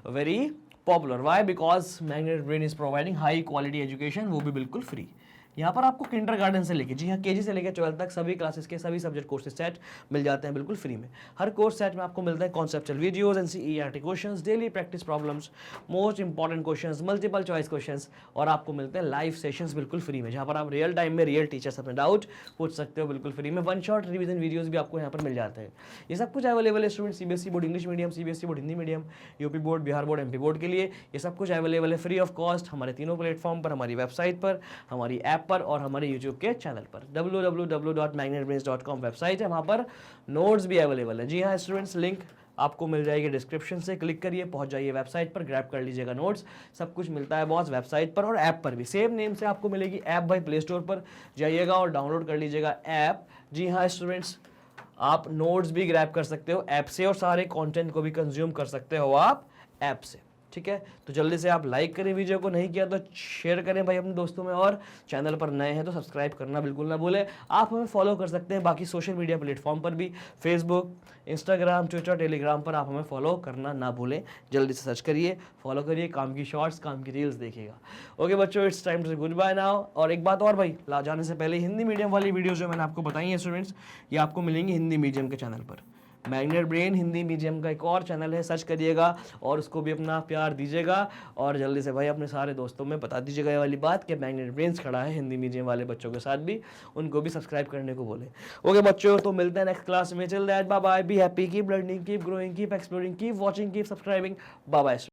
very popular, why? Because Magnet Brain is providing high quality education, वो भी बिल्कुल फ्री। यहाँ पर आपको किंडरगार्टन से लेके, जी हाँ, केजी से लेकर 12 तक सभी क्लासेस के सभी सब्जेक्ट कोर्सेज सेट मिल जाते हैं बिल्कुल फ्री में। हर कोर्स सेट में आपको मिलता है conceptual videos, NCERT questions, daily practice problems, most important questions, multiple choice questions, और आपको मिलते हैं लाइव सेशंस बिल्कुल फ्री में, जहाँ पर आप रियल टाइम में रियल टीचर से अपने डाउट पूछ सकते हो बिल्कुल फ्री में। वन शॉट रिवीजन वीडियोज भी आपको यहाँ पर मिल जाते हैं। ये सब कुछ अवेलेबल है student, CBSE board English medium, CBSE board Hindi medium, UP board, Bihar board, MP board के लिए ये सब कुछ अवेलेबल है फ्री ऑफ कॉस्ट हमारे तीनों प्लेटफॉर्म पर, हमारी वेबसाइट पर, हमारी ऐप पर और हमारे यूट्यूब के चैनल पर। www.magnetbrains.com वेबसाइट है, वहां पर नोट्स भी अवेलेबल है। जी हाँ स्टूडेंट्स, लिंक आपको मिल जाएगी डिस्क्रिप्शन से, क्लिक करिए, पहुंच जाइए वेबसाइट पर, ग्रैब कर लीजिएगा नोट्स। सब कुछ मिलता है बॉस वेबसाइट पर और ऐप पर भी, सेम नेम से आपको मिलेगी ऐप भाई। प्ले स्टोर पर जाइएगा और डाउनलोड कर लीजिएगा ऐप। जी हाँ स्टूडेंट्स, आप नोट्स भी ग्रैब कर सकते हो ऐप से और सारे कंटेंट को भी कंज्यूम कर सकते हो आप ऐप से, ठीक है। तो जल्दी से आप लाइक करें वीडियो को, नहीं किया तो शेयर करें भाई अपने दोस्तों में, और चैनल पर नए हैं तो सब्सक्राइब करना बिल्कुल ना भूलें। आप हमें फॉलो कर सकते हैं बाकी सोशल मीडिया प्लेटफॉर्म पर भी, फेसबुक, इंस्टाग्राम, ट्विटर, टेलीग्राम पर आप हमें फॉलो करना ना भूलें। जल्दी से सर्च करिए, फॉलो करिए, काम की शॉर्ट्स, काम की रील्स देखिएगा। ओके बच्चों, it's time to say good bye now. और एक बात और भाई, जाने से पहले हिंदी मीडियम वाली वीडियो जो मैंने आपको बताई है स्टूडेंट्स, ये आपको मिलेंगी हिंदी मीडियम के चैनल पर। मैग्नेट ब्रेन हिंदी मीडियम का एक और चैनल है, सर्च करिएगा और उसको भी अपना प्यार दीजिएगा। और जल्दी से भाई अपने सारे दोस्तों में बता दीजिएगा ये वाली बात कि मैग्नेट ब्रेन्स खड़ा है हिंदी मीडियम वाले बच्चों के साथ भी, उनको भी सब्सक्राइब करने को बोले। ओके बच्चों, तो मिलते हैं नेक्स्ट क्लास में। Till that bye bye, be happy, keep learning, keep growing, keep exploring, keep watching, keep subscribing. Bye bye.